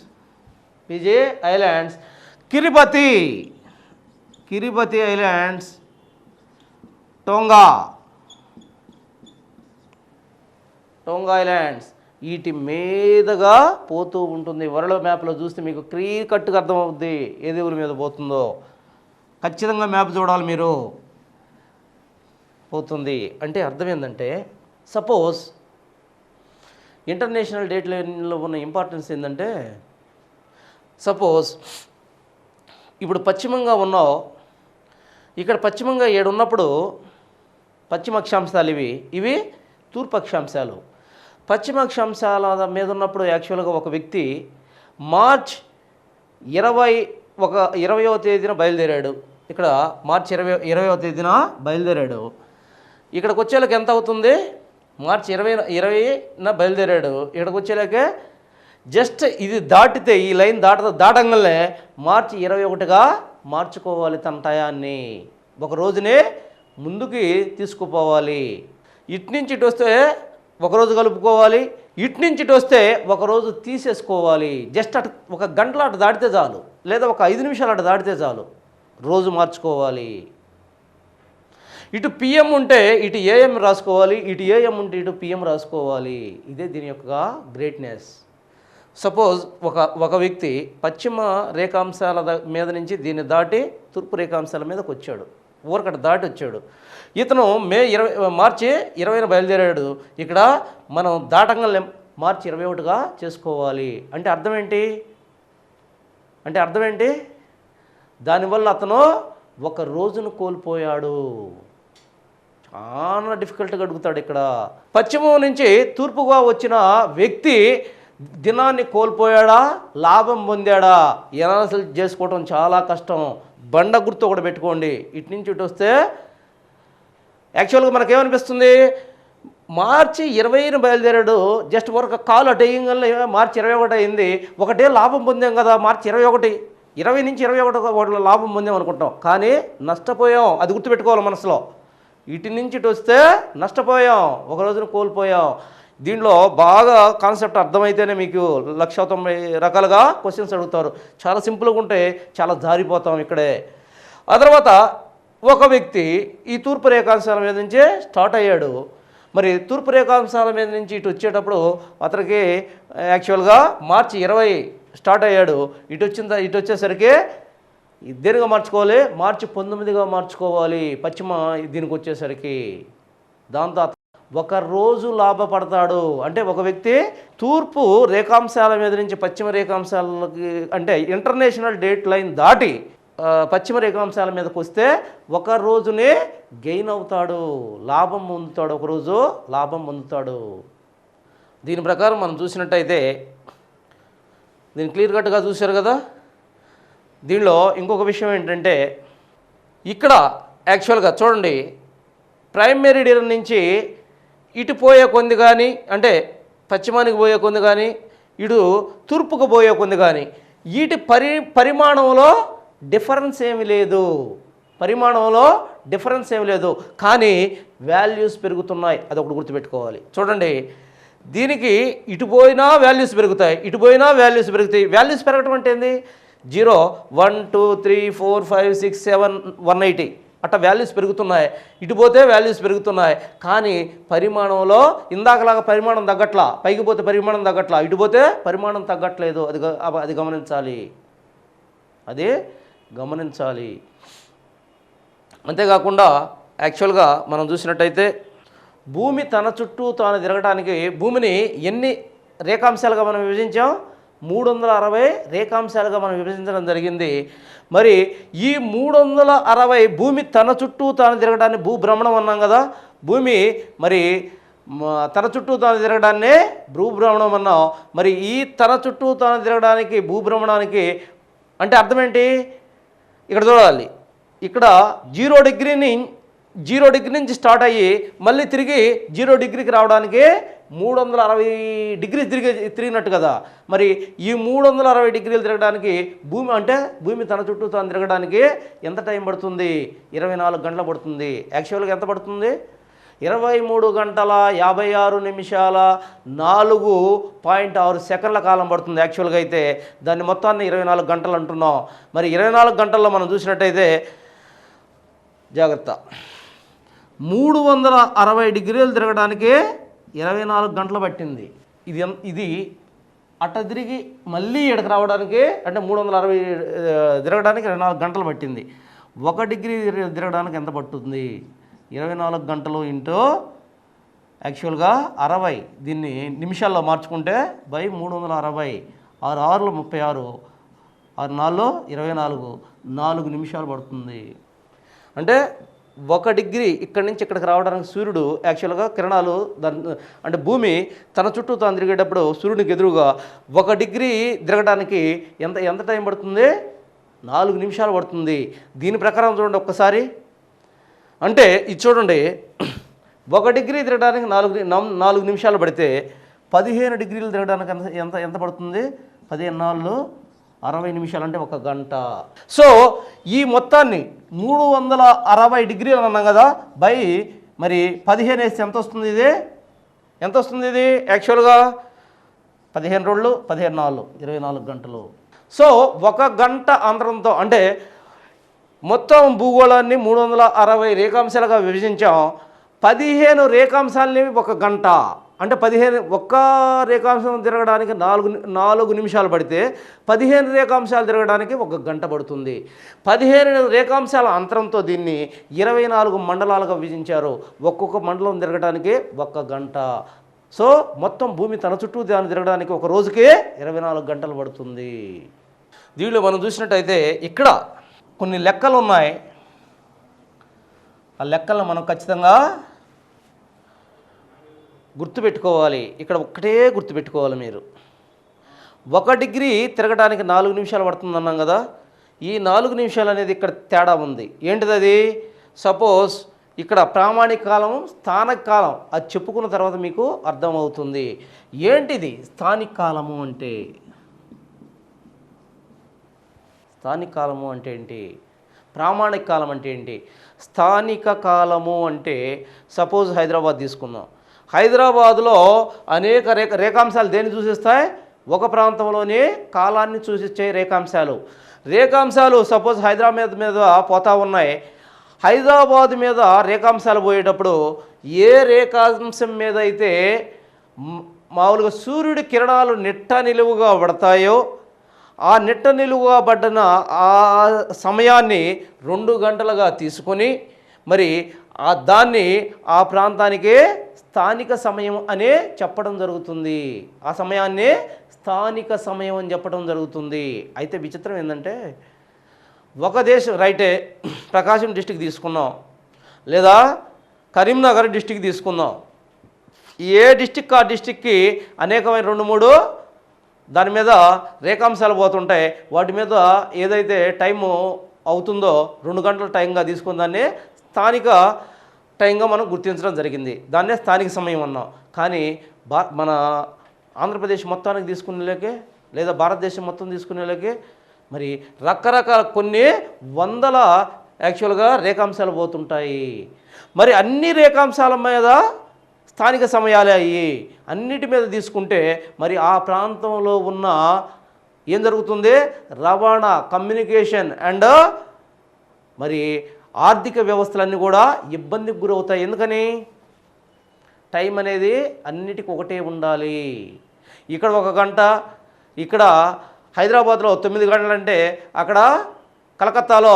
Kiribati islands, Tonga islands, వీటి మీదుగా పోతూ ఉంటుంది. వరల్డ్ మ్యాప్లో చూస్తే మీకు క్లియర్ కట్గా అర్థమవుద్ది ఏది ఊరి మీద పోతుందో. ఖచ్చితంగా మ్యాప్ చూడాలి మీరు. పోతుంది అంటే అర్థం ఏంటంటే, సపోజ్ ఇంటర్నేషనల్ డేట్ లైన్లో ఉన్న ఇంపార్టెన్స్ ఏంటంటే, సపోజ్ ఇప్పుడు పశ్చిమంగా ఉన్నావు, ఇక్కడ పశ్చిమంగా 7 ఉన్నప్పుడు పశ్చిమ అక్షాంశాలు ఇవి తూర్పు అక్షాంశాలు. పశ్చిమ అక్షాంశాల మీద ఉన్నప్పుడు యాక్చువల్గా ఒక వ్యక్తి మార్చ్ ఇరవై ఒక 20వ తేదీన బయలుదేరాడు. ఇక్కడ మార్చి 20వ తేదీన బయలుదేరాడు. ఇక్కడికి వచ్చేలాకి ఎంత అవుతుంది? మార్చి 20న బయలుదేరాడు. ఇక్కడికి వచ్చేలాకే జస్ట్ ఇది దాటితే, ఈ లైన్ దాటంగానే మార్చి 21గా మార్చుకోవాలి తన టయాన్ని. ఒక రోజునే ముందుకి తీసుకుపోవాలి. ఇటు నుంచి ఇటు వస్తే ఒకరోజు కలుపుకోవాలి, ఇటు నుంచి ఇటు వస్తే ఒకరోజు తీసేసుకోవాలి. జస్ట్ అటు ఒక గంటలో అటు దాటితే చాలు, లేదా ఒక 5 నిమిషాలు అటు దాటితే చాలు, రోజు మార్చుకోవాలి. ఇటు పిఎం ఉంటే ఇటు ఏఎం రాసుకోవాలి, ఇటు ఏఎం ఉంటే ఇటు పిఎం రాసుకోవాలి. ఇదే దీని యొక్క గ్రేట్నెస్. సపోజ్ ఒక వ్యక్తి పశ్చిమ రేఖాంశాల మీద నుంచి దీన్ని దాటి తూర్పు రేఖాంశాల మీదకి వచ్చాడు, ఊరకట దాటి వచ్చాడు. ఇతను మార్చి 20న బయలుదేరాడు. ఇక్కడ మనం దాటంగా మార్చి 21గా చేసుకోవాలి. అంటే అర్థం ఏంటి? దానివల్ల అతను ఒక రోజును కోల్పోయాడు. చాలా డిఫికల్ట్గా అడుగుతాడు ఇక్కడ. పశ్చిమం నుంచి తూర్పుగా వచ్చిన వ్యక్తి దినాన్ని కోల్పోయాడా, లాభం పొందాడా? ఎనాలిసిస్ చేసుకోవడం చాలా కష్టం. బండ గుర్తు ఒకటి పెట్టుకోండి. ఇటు నుంచి ఇటు వస్తే యాక్చువల్గా మనకేమనిపిస్తుంది, మార్చి 20న బయలుదేరాడు, జస్ట్ ఒక కాలు అటు వేయగానే మార్చి 21 అయింది, ఒకటే లాభం పొందాం కదా, మార్చి 21, 20 నుంచి 21 లాభం పొందాం అనుకుంటాం, కానీ నష్టపోయాం. అది గుర్తుపెట్టుకోవాలి మనసులో. ఇటు నుంచి ఇటు వస్తే నష్టపోయాం, ఒక రోజున కోల్పోయాం. దీంట్లో బాగా కాన్సెప్ట్ అర్థమైతేనే మీకు 190 రకాలుగా క్వశ్చన్స్ అడుగుతారు. చాలా సింపుల్గా ఉంటే చాలా జారిపోతాం ఇక్కడే. ఆ తర్వాత ఒక వ్యక్తి ఈ తూర్పు రేఖాంశాల మీద నుంచే స్టార్ట్ అయ్యాడు. మరి తూర్పు రేఖాంశాల మీద నుంచి ఇటు వచ్చేటప్పుడు అతనికి యాక్చువల్గా మార్చి 20 స్టార్ట్ అయ్యాడు. ఇటు వచ్చేసరికి దేనిగా మార్చుకోవాలి, మార్చి 19గా మార్చుకోవాలి పశ్చిమ దీనికి వచ్చేసరికి. దాంతో ఒక రోజు లాభపడతాడు. అంటే ఒక వ్యక్తి తూర్పు రేఖాంశాల మీద నుంచి పశ్చిమ రేఖాంశాలకి, అంటే ఇంటర్నేషనల్ డేట్ లైన్ దాటి పశ్చిమ రేఖాంశాల మీదకి వస్తే ఒక రోజునే గెయిన్ అవుతాడు, లాభం పొందుతాడు, ఒకరోజు లాభం పొందుతాడు. దీని ప్రకారం మనం చూసినట్టయితే దీన్ని క్లియర్ కట్గా చూశారు కదా. దీనిలో ఇంకొక విషయం ఏంటంటే, ఇక్కడ యాక్చువల్గా చూడండి, ప్రైమ్ మెరిడియన్ నుంచి ఇటు పోయే కొంది కానీ, అంటే పశ్చిమానికి పోయే కొంది కానీ, ఇటు తూర్పుకు పోయే కొంది కానీ, వీటి పరిమాణంలో డిఫరెన్స్ ఏమి లేదు, కానీ వాల్యూస్ పెరుగుతున్నాయి. అదొకటి గుర్తుపెట్టుకోవాలి. చూడండి, దీనికి ఇటు పోయినా వాల్యూస్ పెరుగుతాయి, ఇటు పోయినా వాల్యూస్ పెరుగుతాయి. వాల్యూస్ పెరగడం అంటే ఏంది? 0, 1, 2, 3, 4, 5, 6, 7, 180 అట్లా వాల్యూస్ పెరుగుతున్నాయి. ఇటు పోతే వాల్యూస్ పెరుగుతున్నాయి, కానీ పరిమాణంలో ఇందాకలాగా పరిమాణం తగ్గట్లా, పైకి పోతే పరిమాణం తగ్గట్లా, ఇటు పోతే పరిమాణం తగ్గట్లేదు. అది గమనించాలి. అంతేకాకుండా యాక్చువల్గా మనం చూసినట్టయితే భూమి తన చుట్టూ తాను తిరగడానికి భూమిని ఎన్ని రేఖాంశాలుగా మనం విభజించాం? 360 రేఖాంశాలుగా మనం విభజించడం జరిగింది. మరి ఈ 360 భూమి తన చుట్టూ తాను తిరగడాన్ని భూభ్రమణం అన్నాం కదా. భూమి మరి తన చుట్టూ తాను తిరగడాన్నే భూభ్రమణం అన్నాం. మరి ఈ తన చుట్టూ తాను తిరగడానికి భూభ్రమణానికి అంటే అర్థం ఏంటి? ఇక్కడ చూడాలి. ఇక్కడ 0 డిగ్రీ నుంచి స్టార్ట్ అయ్యి మళ్ళీ తిరిగి 0 డిగ్రీకి రావడానికి 360 డిగ్రీలు తిరిగినట్టు కదా. మరి ఈ 360 డిగ్రీలు తిరగడానికి భూమి తన చుట్టూ తాను తిరగడానికి ఎంత టైం పడుతుంది? 24 గంటలు పడుతుంది. యాక్చువల్గా ఎంత పడుతుంది? 23 గంటల 56 నిమిషాల 4.6 సెకండ్ల కాలం పడుతుంది. యాక్చువల్గా అయితే దాన్ని మొత్తాన్ని 24 గంటలు అంటున్నాం. మరి 24 గంటల్లో మనం చూసినట్టయితే జాగ్రత్త, 360 డిగ్రీలు తిరగడానికి 24 గంటలు పట్టింది. ఇది అట్ట తిరిగి మళ్ళీ ఇక్కడికి రావడానికి అంటే 360 తిరగడానికి 24 గంటలు పట్టింది. 1 డిగ్రీ తిరగడానికి ఎంత పట్టుతుంది? 24 గంటలు ఇంటూ యాక్చువల్గా 60, దీన్ని నిమిషాల్లో మార్చుకుంటే బై 360, 6 6లు 36, 6 4 24, 4 నిమిషాలు పడుతుంది. అంటే 1 డిగ్రీ ఇక్కడి నుంచి ఇక్కడికి రావడానికి సూర్యుడు యాక్చువల్గా కిరణాలు దాని అంటే భూమి తన చుట్టూ తాను తిరిగేటప్పుడు సూర్యునికి ఎదురుగా 1 డిగ్రీ తిరగడానికి ఎంత ఎంత టైం పడుతుంది? 4 నిమిషాలు పడుతుంది. దీని ప్రకారం చూడండి ఒక్కసారి. అంటే ఇది చూడండి, 1 డిగ్రీ తిరగడానికి 4 నిమిషాలు పడితే 15 డిగ్రీలు తిరగడానికి ఎంత ఎంత పడుతుంది? 15 4 60 నిమిషాలు, అంటే 1 గంట. సో ఈ మొత్తాన్ని 360 డిగ్రీలు అన్నాం కదా, బై మరి 15 వేస్తే ఎంత వస్తుంది? ఎంత వస్తుంది ఇది? యాక్చువల్గా 15 రోజులు 15 4 24 గంటలు. సో 1 గంట అంతరంతో అంటే మొత్తం భూగోళాన్ని 360 రేఖాంశాలుగా విభజించాం. 15 రేఖాంశాలని 1 గంట అంటే 15 ఒక్క రేఖాంశం తిరగడానికి 4 నిమిషాలు పడితే 15 రేఖాంశాలు తిరగడానికి 1 గంట పడుతుంది. 15 రేఖాంశాల అంతరంతో దీన్ని 24 మండలాలుగా విభజించారు. ఒక్కొక్క మండలం తిరగడానికి 1 గంట. సో మొత్తం భూమి తన చుట్టూ దాన్ని తిరగడానికి ఒక రోజుకే 24 గంటలు పడుతుంది. దీనిలో మనం చూసినట్టయితే ఇక్కడ కొన్ని లెక్కలు ఉన్నాయి. ఆ లెక్కలను మనం ఖచ్చితంగా గుర్తుపెట్టుకోవాలి. ఇక్కడ ఒక్కటే గుర్తుపెట్టుకోవాలి మీరు. 1 డిగ్రీ తిరగడానికి 4 నిమిషాలు పడుతుంది అన్నాం కదా, ఈ 4 నిమిషాలు అనేది ఇక్కడ తేడా ఉంది. ఏంటిది అది? సపోజ్ ఇక్కడ ప్రామాణిక కాలం, స్థానిక కాలం, అది చెప్పుకున్న తర్వాత మీకు అర్థమవుతుంది. ఏంటిది స్థానిక కాలము అంటే? స్థానిక కాలము అంటే ఏంటి? ప్రామాణిక కాలం అంటే ఏంటి? స్థానిక కాలము అంటే సపోజ్ హైదరాబాద్ తీసుకుందాం. హైదరాబాదులో అనేక రేఖాంశాలు దేన్ని సూచిస్తాయి? ఒక ప్రాంతంలోనే కాలాన్ని సూచించే రేఖాంశాలు సపోజ్ హైదరాబాద్ మీద పోతా ఉన్నాయి. హైదరాబాద్ మీద రేఖాంశాలు పోయేటప్పుడు ఏ రేఖాంశం మీద అయితే మామూలుగా సూర్యుడి కిరణాలు నిట్ట నిలువుగా పడతాయో ఆ నిట్ట నిలువుగా పడ్డన ఆ సమయాన్ని 2 గంటలుగా తీసుకొని మరి దాన్ని ఆ ప్రాంతానికి స్థానిక సమయం అనే చెప్పడం జరుగుతుంది. ఆ సమయాన్ని స్థానిక సమయం అని చెప్పడం జరుగుతుంది. అయితే విచిత్రం ఏంటంటే ఒక దేశం రైటే ప్రకాశం డిస్టిక్ తీసుకున్నాం, లేదా కరీంనగర్ డిస్టిక్ తీసుకుందాం. ఏ డిస్టిక్ ఆ డిస్టిక్కి అనేకమైన 2-3 దాని మీద రేఖాంశాలు పోతుంటాయి. వాటి మీద ఏదైతే టైము అవుతుందో 2 గంటల టైంగా తీసుకున్న దాన్ని స్థానిక టైంగా మనం గుర్తించడం జరిగింది. దాన్నే స్థానిక సమయం అన్నాం. కానీ మన ఆంధ్రప్రదేశ్ మొత్తానికి తీసుకునేలాగే లేదా భారతదేశం మొత్తం తీసుకునేలాగే మరి రకరకాల కొన్ని వందల యాక్చువల్గా రేఖాంశాలు పోతుంటాయి. మరి అన్ని రేఖాంశాల మీద స్థానిక సమయాలే అయ్యి అన్నిటి మీద తీసుకుంటే మరి ఆ ప్రాంతంలో ఉన్న ఏం జరుగుతుంది? రవాణా, కమ్యూనికేషన్ అండ్ మరి ఆర్థిక వ్యవస్థలన్నీ కూడా ఇబ్బందికి గురవుతాయి. ఎందుకని? టైం అనేది అన్నిటికీ ఒకటే ఉండాలి. ఇక్కడ 1 గంట, ఇక్కడ హైదరాబాద్లో 9 గంటలంటే అక్కడ కలకత్తాలో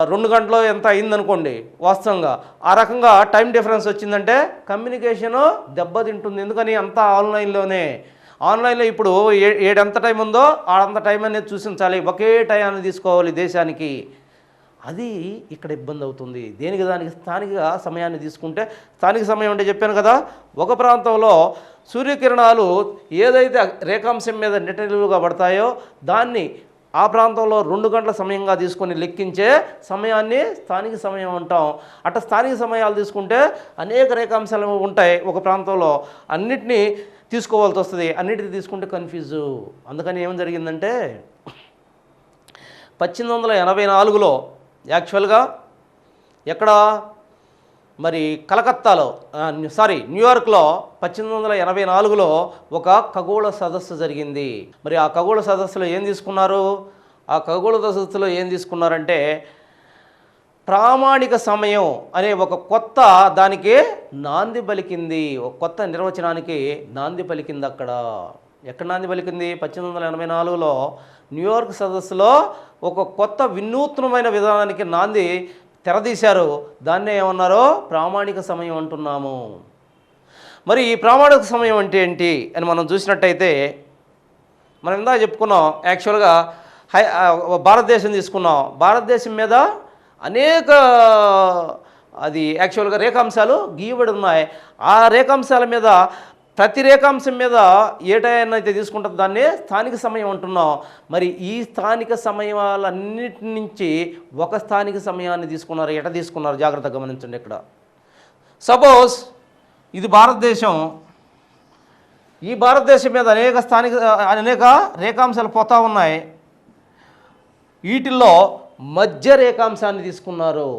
2 గంటలు ఎంత అయిందనుకోండి వాస్తవంగా. ఆ రకంగా టైం డిఫరెన్స్ వచ్చిందంటే కమ్యూనికేషను దెబ్బతింటుంది. ఎందుకని? అంతా ఆన్లైన్లో ఇప్పుడు ఎంత టైం ఉందో ఆడంత టైం అనేది చూసించాలి. ఒకే టైంని తీసుకోవాలి దేశానికి. అది ఇక్కడ ఇబ్బంది అవుతుంది. దేనికి దానికి స్థానిక సమయాన్ని తీసుకుంటే, స్థానిక సమయం అంటే చెప్పాను కదా, ఒక ప్రాంతంలో సూర్యకిరణాలు ఏదైతే రేఖాంశం మీద నిటనిలువుగా పడతాయో దాన్ని ఆ ప్రాంతంలో 2 గంటల సమయంగా తీసుకొని లెక్కించే సమయాన్ని స్థానిక సమయం అంటాం. అట్లా స్థానిక సమయాలు తీసుకుంటే అనేక రేఖాంశాలు ఉంటాయి ఒక ప్రాంతంలో, అన్నిటినీ తీసుకోవాల్సి వస్తుంది. అన్నిటిని తీసుకుంటే కన్ఫ్యూజు. అందుకని ఏం జరిగిందంటే 1884లో యాక్చువల్గా ఎక్కడ మరి కలకత్తాలో న్యూయార్క్లో 1884లో ఒక ఖగోళ సదస్సు జరిగింది. మరి ఆ ఖగోళ సదస్సులో ఏం తీసుకున్నారు? ఆ ఖగోళ సదస్సులో ఏం తీసుకున్నారంటే ప్రామాణిక సమయం అనే ఒక కొత్త దానికి నాంది పలికింది. ఒక కొత్త నిర్వచనానికి నాంది పలికింది. అక్కడ ఎక్కడ నాంది పలికింది? 1884లో న్యూయార్క్ సదస్సులో ఒక కొత్త వినూత్నమైన విధానానికి నాంది తెరదీశారు. దాన్నే ఏమన్నారో ప్రామాణిక సమయం అంటున్నాము. మరి ఈ ప్రామాణిక సమయం అంటే ఏంటి అని మనం చూసినట్టయితే మనం ఇందాక చెప్పుకున్నాం. యాక్చువల్గా భారతదేశం తీసుకున్నాం. భారతదేశం మీద అనేక అది యాక్చువల్గా రేఖాంశాలు గీయబడి ఉన్నాయి. ఆ రేఖాంశాల మీద ప్రతి రేఖాంశం మీద ఏ టైం అయితే తీసుకుంటుందో దాన్ని స్థానిక సమయం అంటున్నాం. మరి ఈ స్థానిక సమయాలన్నిటి నుంచి ఒక స్థానిక సమయాన్ని తీసుకున్నారు. ఎట తీసుకున్నారు జాగ్రత్తగా గమనించండి. ఇక్కడ సపోజ్ ఇది భారతదేశం. ఈ భారతదేశం మీద అనేక రేఖాంశాలు పోతా ఉన్నాయి. వీటిల్లో మధ్య రేఖాంశాన్ని తీసుకున్నారు.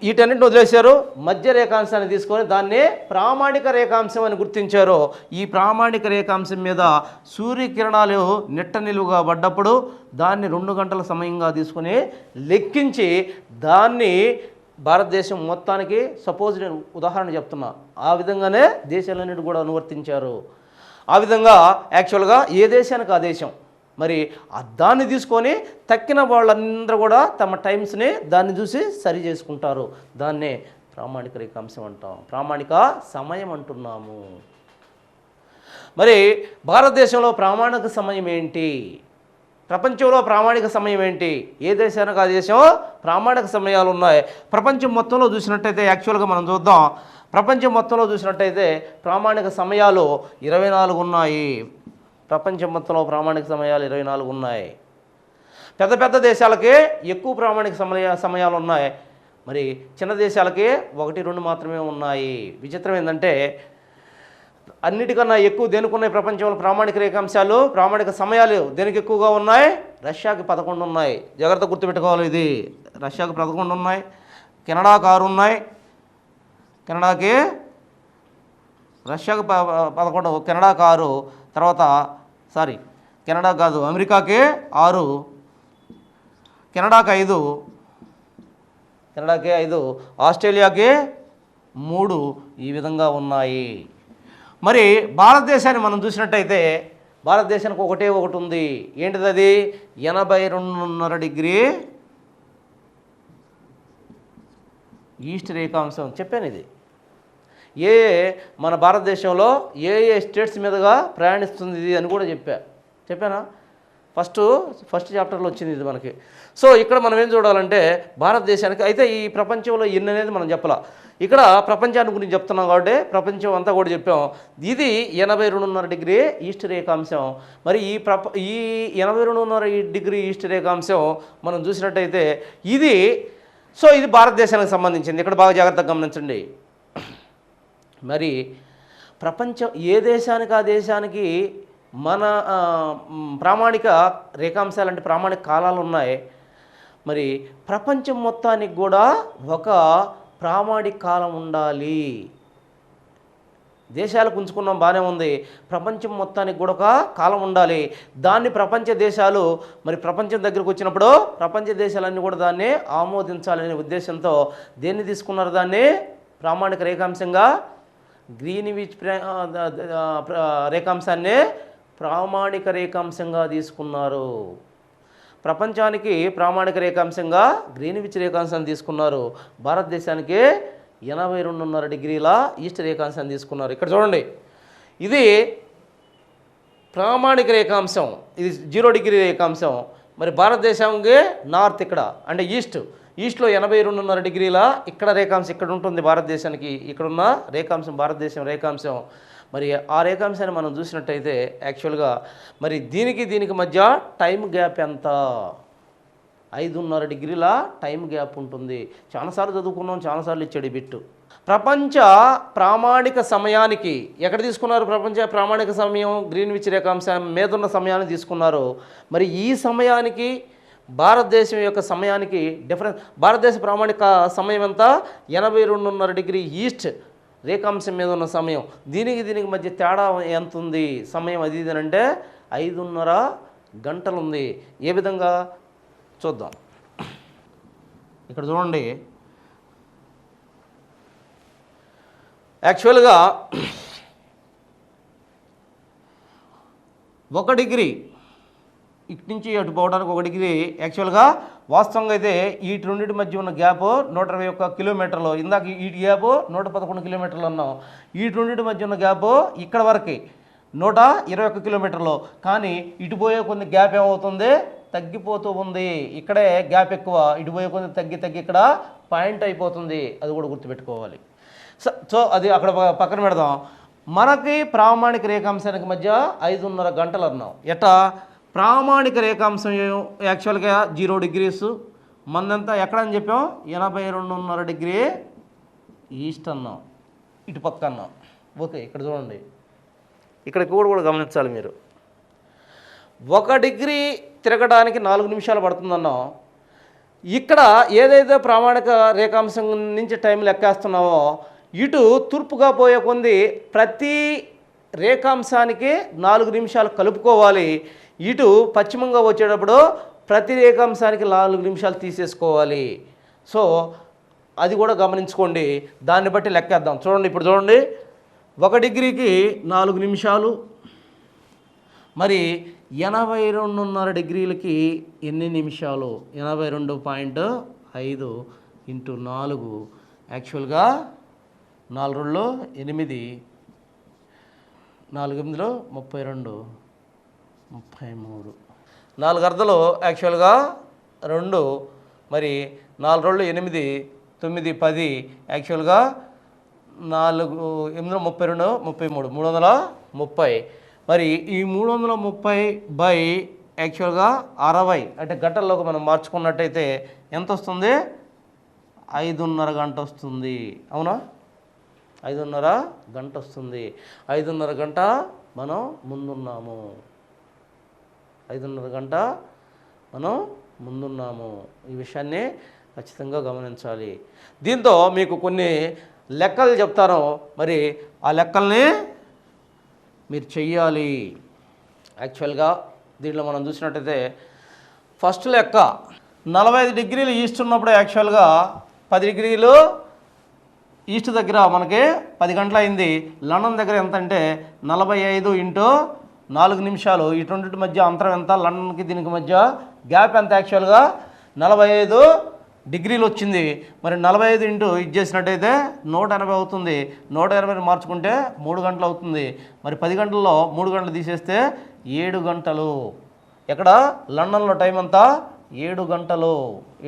వీటన్నిటిని వదిలేశారు. మధ్య రేఖాంశాన్ని తీసుకొని దాన్ని ప్రామాణిక రేఖాంశం అని గుర్తించారు. ఈ ప్రామాణిక రేఖాంశం మీద సూర్యకిరణాలు నిట్ట నిలువుగా పడ్డప్పుడు దాన్ని 2 గంటల సమయంగా తీసుకొని లెక్కించి దాన్ని భారతదేశం మొత్తానికి సపోజ్ నేను ఉదాహరణ చెప్తున్నా, ఆ విధంగానే దేశాలన్నిటి కూడా అనువర్తించారు. ఆ విధంగా యాక్చువల్గా ఏ దేశానికి ఆ దేశం మరి దాన్ని తీసుకొని తక్కిన వాళ్ళందరూ కూడా తమ టైమ్స్ని దాన్ని చూసి సరి చేసుకుంటారు. దాన్నే ప్రామాణిక రేఖాంశం అంటాం, ప్రామాణిక సమయం అంటున్నాము. మరి భారతదేశంలో ప్రామాణిక సమయం ఏంటి, ప్రపంచంలో ప్రామాణిక సమయం ఏంటి, ఏ దేశానికి ఆ దేశం ప్రామాణిక సమయాలు ఉన్నాయి. ప్రపంచం మొత్తంలో చూసినట్టయితే యాక్చువల్గా మనం చూద్దాం. ప్రపంచం మొత్తంలో చూసినట్టయితే ప్రామాణిక సమయాలు 24 ఉన్నాయి. ప్రపంచం మొత్తంలో ప్రామాణిక సమయాలు 24 ఉన్నాయి. పెద్ద పెద్ద దేశాలకే ఎక్కువ ప్రామాణిక సమయాలు ఉన్నాయి. మరి చిన్న దేశాలకి 1-2 మాత్రమే ఉన్నాయి. విచిత్రం ఏంటంటే అన్నిటికన్నా ఎక్కువ దేనికి ఉన్నాయి ప్రపంచంలో ప్రామాణిక రేఖాంశాలు, ప్రామాణిక సమయాలు దేనికి ఎక్కువగా ఉన్నాయి? రష్యాకి 11 ఉన్నాయి. జాగ్రత్త గుర్తుపెట్టుకోవాలి. ఇది రష్యాకి 11 ఉన్నాయి, కెనడాకి 6 ఉన్నాయి. రష్యాకి 11, కెనడాకి 6, తర్వాత కెనడా కాదు అమెరికాకి 6, కెనడాకి 5, ఆస్ట్రేలియాకి 3, ఈ విధంగా ఉన్నాయి. మరి భారతదేశాన్ని మనం చూసినట్టయితే భారతదేశానికి ఒకటి ఉంది. ఏంటిది అది? 82.5 డిగ్రీ ఈస్ట్ రేఖాంశం. చెప్పాను ఇది మన భారతదేశంలో ఏ స్టేట్స్ మీదుగా ప్రయాణిస్తుంది ఇది అని కూడా చెప్పానా? ఫస్ట్ చాప్టర్లో వచ్చింది ఇది మనకి. సో ఇక్కడ మనం ఏం చూడాలంటే భారతదేశానికి అయితే ఈ ప్రపంచంలో ఎన్ని అనేది మనం చెప్పాల. ఇక్కడ ప్రపంచాన్ని గురించి చెప్తున్నాం కాబట్టి ప్రపంచం అంతా కూడా చెప్పాం. ఇది 82.5 డిగ్రీ ఈస్ట్ రేఖాంశం. మరి ఈ 82.5 డిగ్రీ ఈస్ట్ రేఖాంశం మనం చూసినట్టయితే ఇది భారతదేశానికి సంబంధించింది. ఇక్కడ బాగా జాగ్రత్తగా గమనించండి. మరి ప్రపంచం ఏ దేశానికి ఆ దేశానికి మన ప్రామాణిక రేఖాంశాలు అంటే ప్రామాణిక కాలాలు ఉన్నాయి. మరి ప్రపంచం మొత్తానికి కూడా ఒక ప్రామాణిక కాలం ఉండాలి. దేశాలకు ఉంచుకున్నాం బాగానే ఉంది, ప్రపంచం మొత్తానికి కూడా ఒక కాలం ఉండాలి. దాన్ని ప్రపంచ దేశాలు మరి ప్రపంచం దగ్గరకు వచ్చినప్పుడు ప్రపంచ దేశాలన్నీ కూడా దాన్ని ఆమోదించాలనే ఉద్దేశంతో దేన్ని తీసుకున్నారు? దాన్ని ప్రామాణిక రేఖాంశంగా గ్రీన్విచ్ రేఖాంశాన్ని ప్రామాణిక రేఖాంశంగా తీసుకున్నారు. ప్రపంచానికి ప్రామాణిక రేఖాంశంగా గ్రీన్విచ్ రేఖాంశాన్ని తీసుకున్నారు. భారతదేశానికి 82.5 డిగ్రీల ఈస్ట్ రేఖాంశాన్ని తీసుకున్నారు. ఇక్కడ చూడండి, ఇది ప్రామాణిక రేఖాంశం, ఇది 0 డిగ్రీ రేఖాంశం. మరి భారతదేశానికి నార్త్ ఇక్కడ అంటే ఈస్ట్లో 82.5 డిగ్రీల ఇక్కడ రేఖాంశం ఇక్కడ ఉంటుంది భారతదేశానికి. ఇక్కడున్న రేఖాంశం భారతదేశం రేఖాంశం. మరి ఆ రేఖాంశాన్ని మనం చూసినట్టయితే యాక్చువల్గా మరి దీనికి మధ్య టైం గ్యాప్ ఎంత? 5.5 డిగ్రీల టైం గ్యాప్ ఉంటుంది. చాలాసార్లు చదువుకున్నాం, చాలాసార్లు ఇచ్చాడు ఈ బిట్టు. ప్రపంచ ప్రామాణిక సమయానికి ఎక్కడ తీసుకున్నారు? ప్రపంచ ప్రామాణిక సమయం గ్రీన్విచ్ రేఖాంశం మీద ఉన్న సమయాన్ని తీసుకున్నారు. మరి ఈ సమయానికి భారతదేశం యొక్క సమయానికి డిఫరెన్స్. భారతదేశ ప్రామాణిక సమయం ఎంత? 82.5 డిగ్రీ ఈస్ట్ రేఖాంశం మీద ఉన్న సమయం. దీనికి మధ్య తేడా ఎంత ఉంది సమయం? అది ఇది అంటే 5.5 గంటలు ఉంది. ఏ విధంగా చూద్దాం. ఇక్కడ చూడండి, యాక్చువల్గా 1 డిగ్రీ ఇటు నుంచి అటు పోవడానికి 1 డిగ్రీ. యాక్చువల్గా వాస్తవంగా అయితే ఈ రెండింటి మధ్య ఉన్న గ్యాప్ 121 కిలోమీటర్లు. ఇందాక ఈ గ్యాప్ 111 కిలోమీటర్లు అన్నాం. ఈ రెండింటి మధ్య ఉన్న గ్యాప్ ఇక్కడ వరకు 121 కిలోమీటర్లు. కానీ ఇటు పోయే కొన్ని గ్యాప్ ఏమవుతుంది? తగ్గిపోతూ ఉంది. ఇక్కడే గ్యాప్ ఎక్కువ, ఇటు పోయే కొన్ని తగ్గి ఇక్కడ పాయింట్ అయిపోతుంది, అది కూడా గుర్తుపెట్టుకోవాలి. సో అది అక్కడ పక్కన పెడదాం. మనకి ప్రామాణిక రేఖాంశానికి మధ్య 5.5 గంటలు అన్నాం. ఎట్టా ప్రామాణిక రేఖాంశం యాక్చువల్గా 0 డిగ్రీస్, మందంతా ఎక్కడని చెప్పాం 82.5 డిగ్రీ ఈస్ట్ అన్నాం, ఇటు పక్క అన్నాం. ఓకే, ఇక్కడ చూడండి, ఇక్కడ కూడా గమనించాలి మీరు. 1 డిగ్రీ తిరగడానికి 4 నిమిషాలు పడుతుందన్నాం. ఇక్కడ ఏదైతే ప్రామాణిక రేఖాంశం నుంచి టైం లెక్కేస్తున్నామో ఇటు తూర్పుగా పోయే కొంది ప్రతి రేఖాంశానికి 4 నిమిషాలు కలుపుకోవాలి. ఇటు పశ్చిమంగా వచ్చేటప్పుడు ప్రతి రేఖాంశానికి 4 నిమిషాలు తీసేసుకోవాలి. సో అది కూడా గమనించుకోండి, దాన్ని బట్టి లెక్కేద్దాం. చూడండి, ఇప్పుడు చూడండి, 1 డిగ్రీకి 4 నిమిషాలు, మరి 82.5 డిగ్రీలకి ఎన్ని నిమిషాలు? 82.5 ఇంటూ 4, యాక్చువల్గా 4 2 8, 4 8 32, 33, 4 అర్ధలు యాక్చువల్గా 2, మరి 4 2 8 9 10, యాక్చువల్గా 4 8 32 33, 330. మరి ఈ 330 బై యాక్చువల్గా 60 అంటే గంటల్లోకి మనం మార్చుకున్నట్టయితే ఎంత వస్తుంది? 5.5 గంట వస్తుంది. అవునా? 5.5 గంట వస్తుంది. 5.5 గంట మనం ముందున్నాము. 5.5 గంట మనం ముందున్నాము. ఈ విషయాన్ని ఖచ్చితంగా గమనించాలి. దీంతో మీకు కొన్ని లెక్కలు చెప్తాను, మరి ఆ లెక్కల్ని మీరు చెయ్యాలి. యాక్చువల్గా దీంట్లో మనం చూసినట్టయితే ఫస్ట్ లెక్క 45 డిగ్రీలు ఈస్ట్ ఉన్నప్పుడు యాక్చువల్గా 10 డిగ్రీలు ఈస్ట్ దగ్గర మనకి 10 గంటలు అయింది. లండన్ దగ్గర ఎంత అంటే 45 ఇంటూ 4 నిమిషాలు. ఈ రెండింటి మధ్య అంతరం ఎంత? లండన్కి దీనికి మధ్య గ్యాప్ ఎంత? యాక్చువల్గా 45 డిగ్రీలు వచ్చింది. మరి 45 ఇంటూ ఇది చేసినట్టయితే 180 అవుతుంది. 180 మార్చుకుంటే 3 గంటలు అవుతుంది. మరి 10 గంటల్లో 3 గంటలు తీసేస్తే 7 గంటలు. ఎక్కడ? లండన్లో టైం అంతా 7 గంటలు.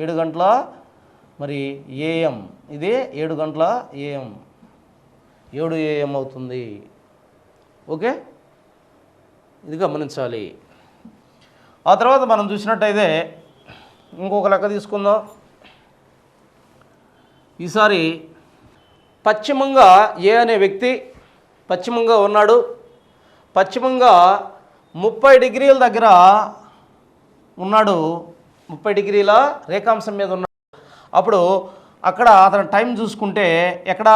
7 గంటల మరి ఏఎం, ఇది 7 గంటల ఏఎం, 7 AM అవుతుంది. ఓకే, ఇది గమనించాలి. ఆ తర్వాత మనం చూసినట్టయితే ఇంకొక లెక్క తీసుకుందాం. ఈసారి పశ్చిమంగా ఏ అనే వ్యక్తి పశ్చిమంగా ఉన్నాడు. పశ్చిమంగా 30 డిగ్రీల దగ్గర ఉన్నాడు. 30 డిగ్రీల రేఖాంశం మీద ఉన్నాడు. అప్పుడు అక్కడ అతను టైం చూసుకుంటే ఎక్కడ?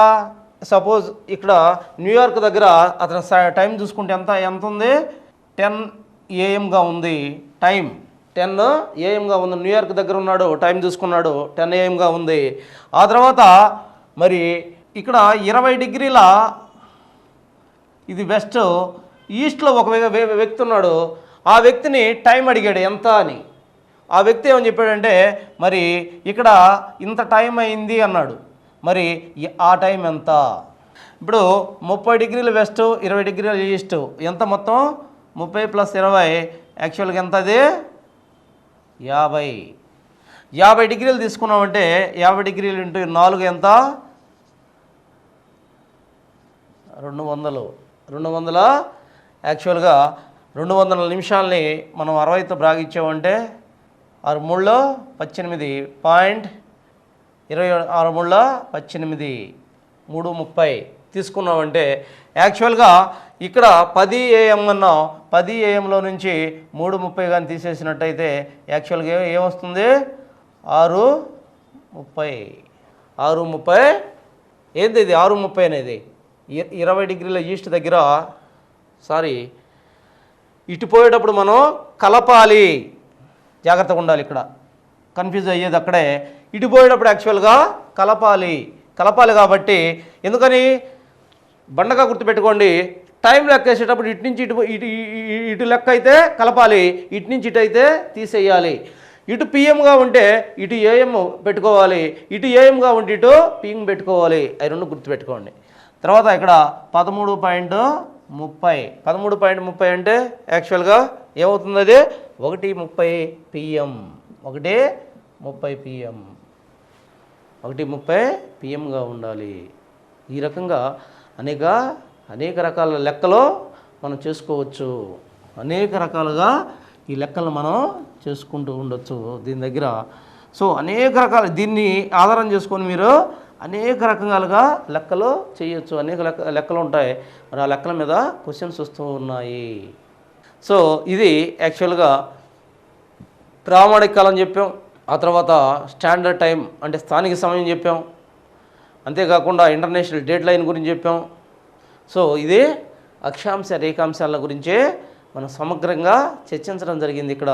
సపోజ్ ఇక్కడ న్యూయార్క్ దగ్గర అతను టైం చూసుకుంటే ఎంత ఉంది? 10 AM ఉంది. టైం 10 AM ఉంది. న్యూయార్క్ దగ్గర ఉన్నాడు, టైం చూసుకున్నాడు, 10 AM ఉంది. ఆ తర్వాత మరి ఇక్కడ 20 డిగ్రీల ఇది వెస్ట్, ఈస్ట్లో ఒక వ్యక్తి ఉన్నాడు. ఆ వ్యక్తిని టైం అడిగాడు ఎంత అని. ఆ వ్యక్తి ఏమని చెప్పాడంటే మరి ఇక్కడ ఇంత టైం అయింది అన్నాడు. మరి ఆ టైం ఎంత? ఇప్పుడు 30 డిగ్రీల వెస్ట్, 20 డిగ్రీల ఈస్ట్, ఎంత మొత్తం? 30 + 20 యాక్చువల్గా ఎంత? అది 50. 50 డిగ్రీలు తీసుకున్నామంటే 50 డిగ్రీలు ఇంటూ 4 ఎంత? 200. 200 యాక్చువల్గా 200 నిమిషాలని మనం 60తో బ్రాగిచ్చామంటే 6 3 18, 6 3 18, 3 30 తీసుకున్నామంటే యాక్చువల్గా ఇక్కడ 10 AM అన్నాం. 10 AMలో నుంచి 3:30 కానీ తీసేసినట్టయితే యాక్చువల్గా ఏమొస్తుంది? 6:30. 6:30 ఏంది ఇది? 6:30 అనేది 20 డిగ్రీల ఈస్ట్ దగ్గర, ఇటు పోయేటప్పుడు మనం కలపాలి, జాగ్రత్తగా ఉండాలి. ఇక్కడ కన్ఫ్యూజ్ అయ్యేది అక్కడే. ఇటు పోయేటప్పుడు యాక్చువల్గా కలపాలి కాబట్టి ఎందుకని బండగా గుర్తుపెట్టుకోండి. టైం లెక్కేసేటప్పుడు ఇటు నుంచి ఇటు లెక్క అయితే కలపాలి, ఇటు నుంచి ఇటు అయితే తీసేయాలి. ఇటు పిఎంగా ఉంటే ఇటు ఏఎం పెట్టుకోవాలి, ఇటు ఏఎంగా ఉంటే ఇటు పిఎం పెట్టుకోవాలి. అవి రెండు గుర్తుపెట్టుకోండి. తర్వాత ఇక్కడ 13.30. 13.30 అంటే యాక్చువల్గా ఏమవుతుంది? అది 1:30 PM. 1:30 PM. 1:30 PM ఉండాలి. ఈ రకంగా అనేక రకాల లెక్కలు మనం చేసుకోవచ్చు. అనేక రకాలుగా ఈ లెక్కలను మనం చేసుకుంటూ ఉండొచ్చు దీని దగ్గర. సో అనేక రకాల దీన్ని ఆధారం చేసుకొని మీరు అనేక రకాలుగా లెక్కలు చేయొచ్చు. అనేక లెక్కలు ఉంటాయి. మరి ఆ లెక్కల మీద క్వశ్చన్స్ వస్తూ ఉన్నాయి. సో ఇది యాక్చువల్గా ప్రామాణిక కాలం చెప్పాం. ఆ తర్వాత స్టాండర్డ్ టైం అంటే స్థానిక సమయం చెప్పాం. అంతేకాకుండా ఇంటర్నేషనల్ డేట్ లైన్ గురించి చెప్పాం. సో ఇదే అక్షాంశ రేఖాంశాల గురించే మనం సమగ్రంగా చర్చించడం జరిగింది ఇక్కడ.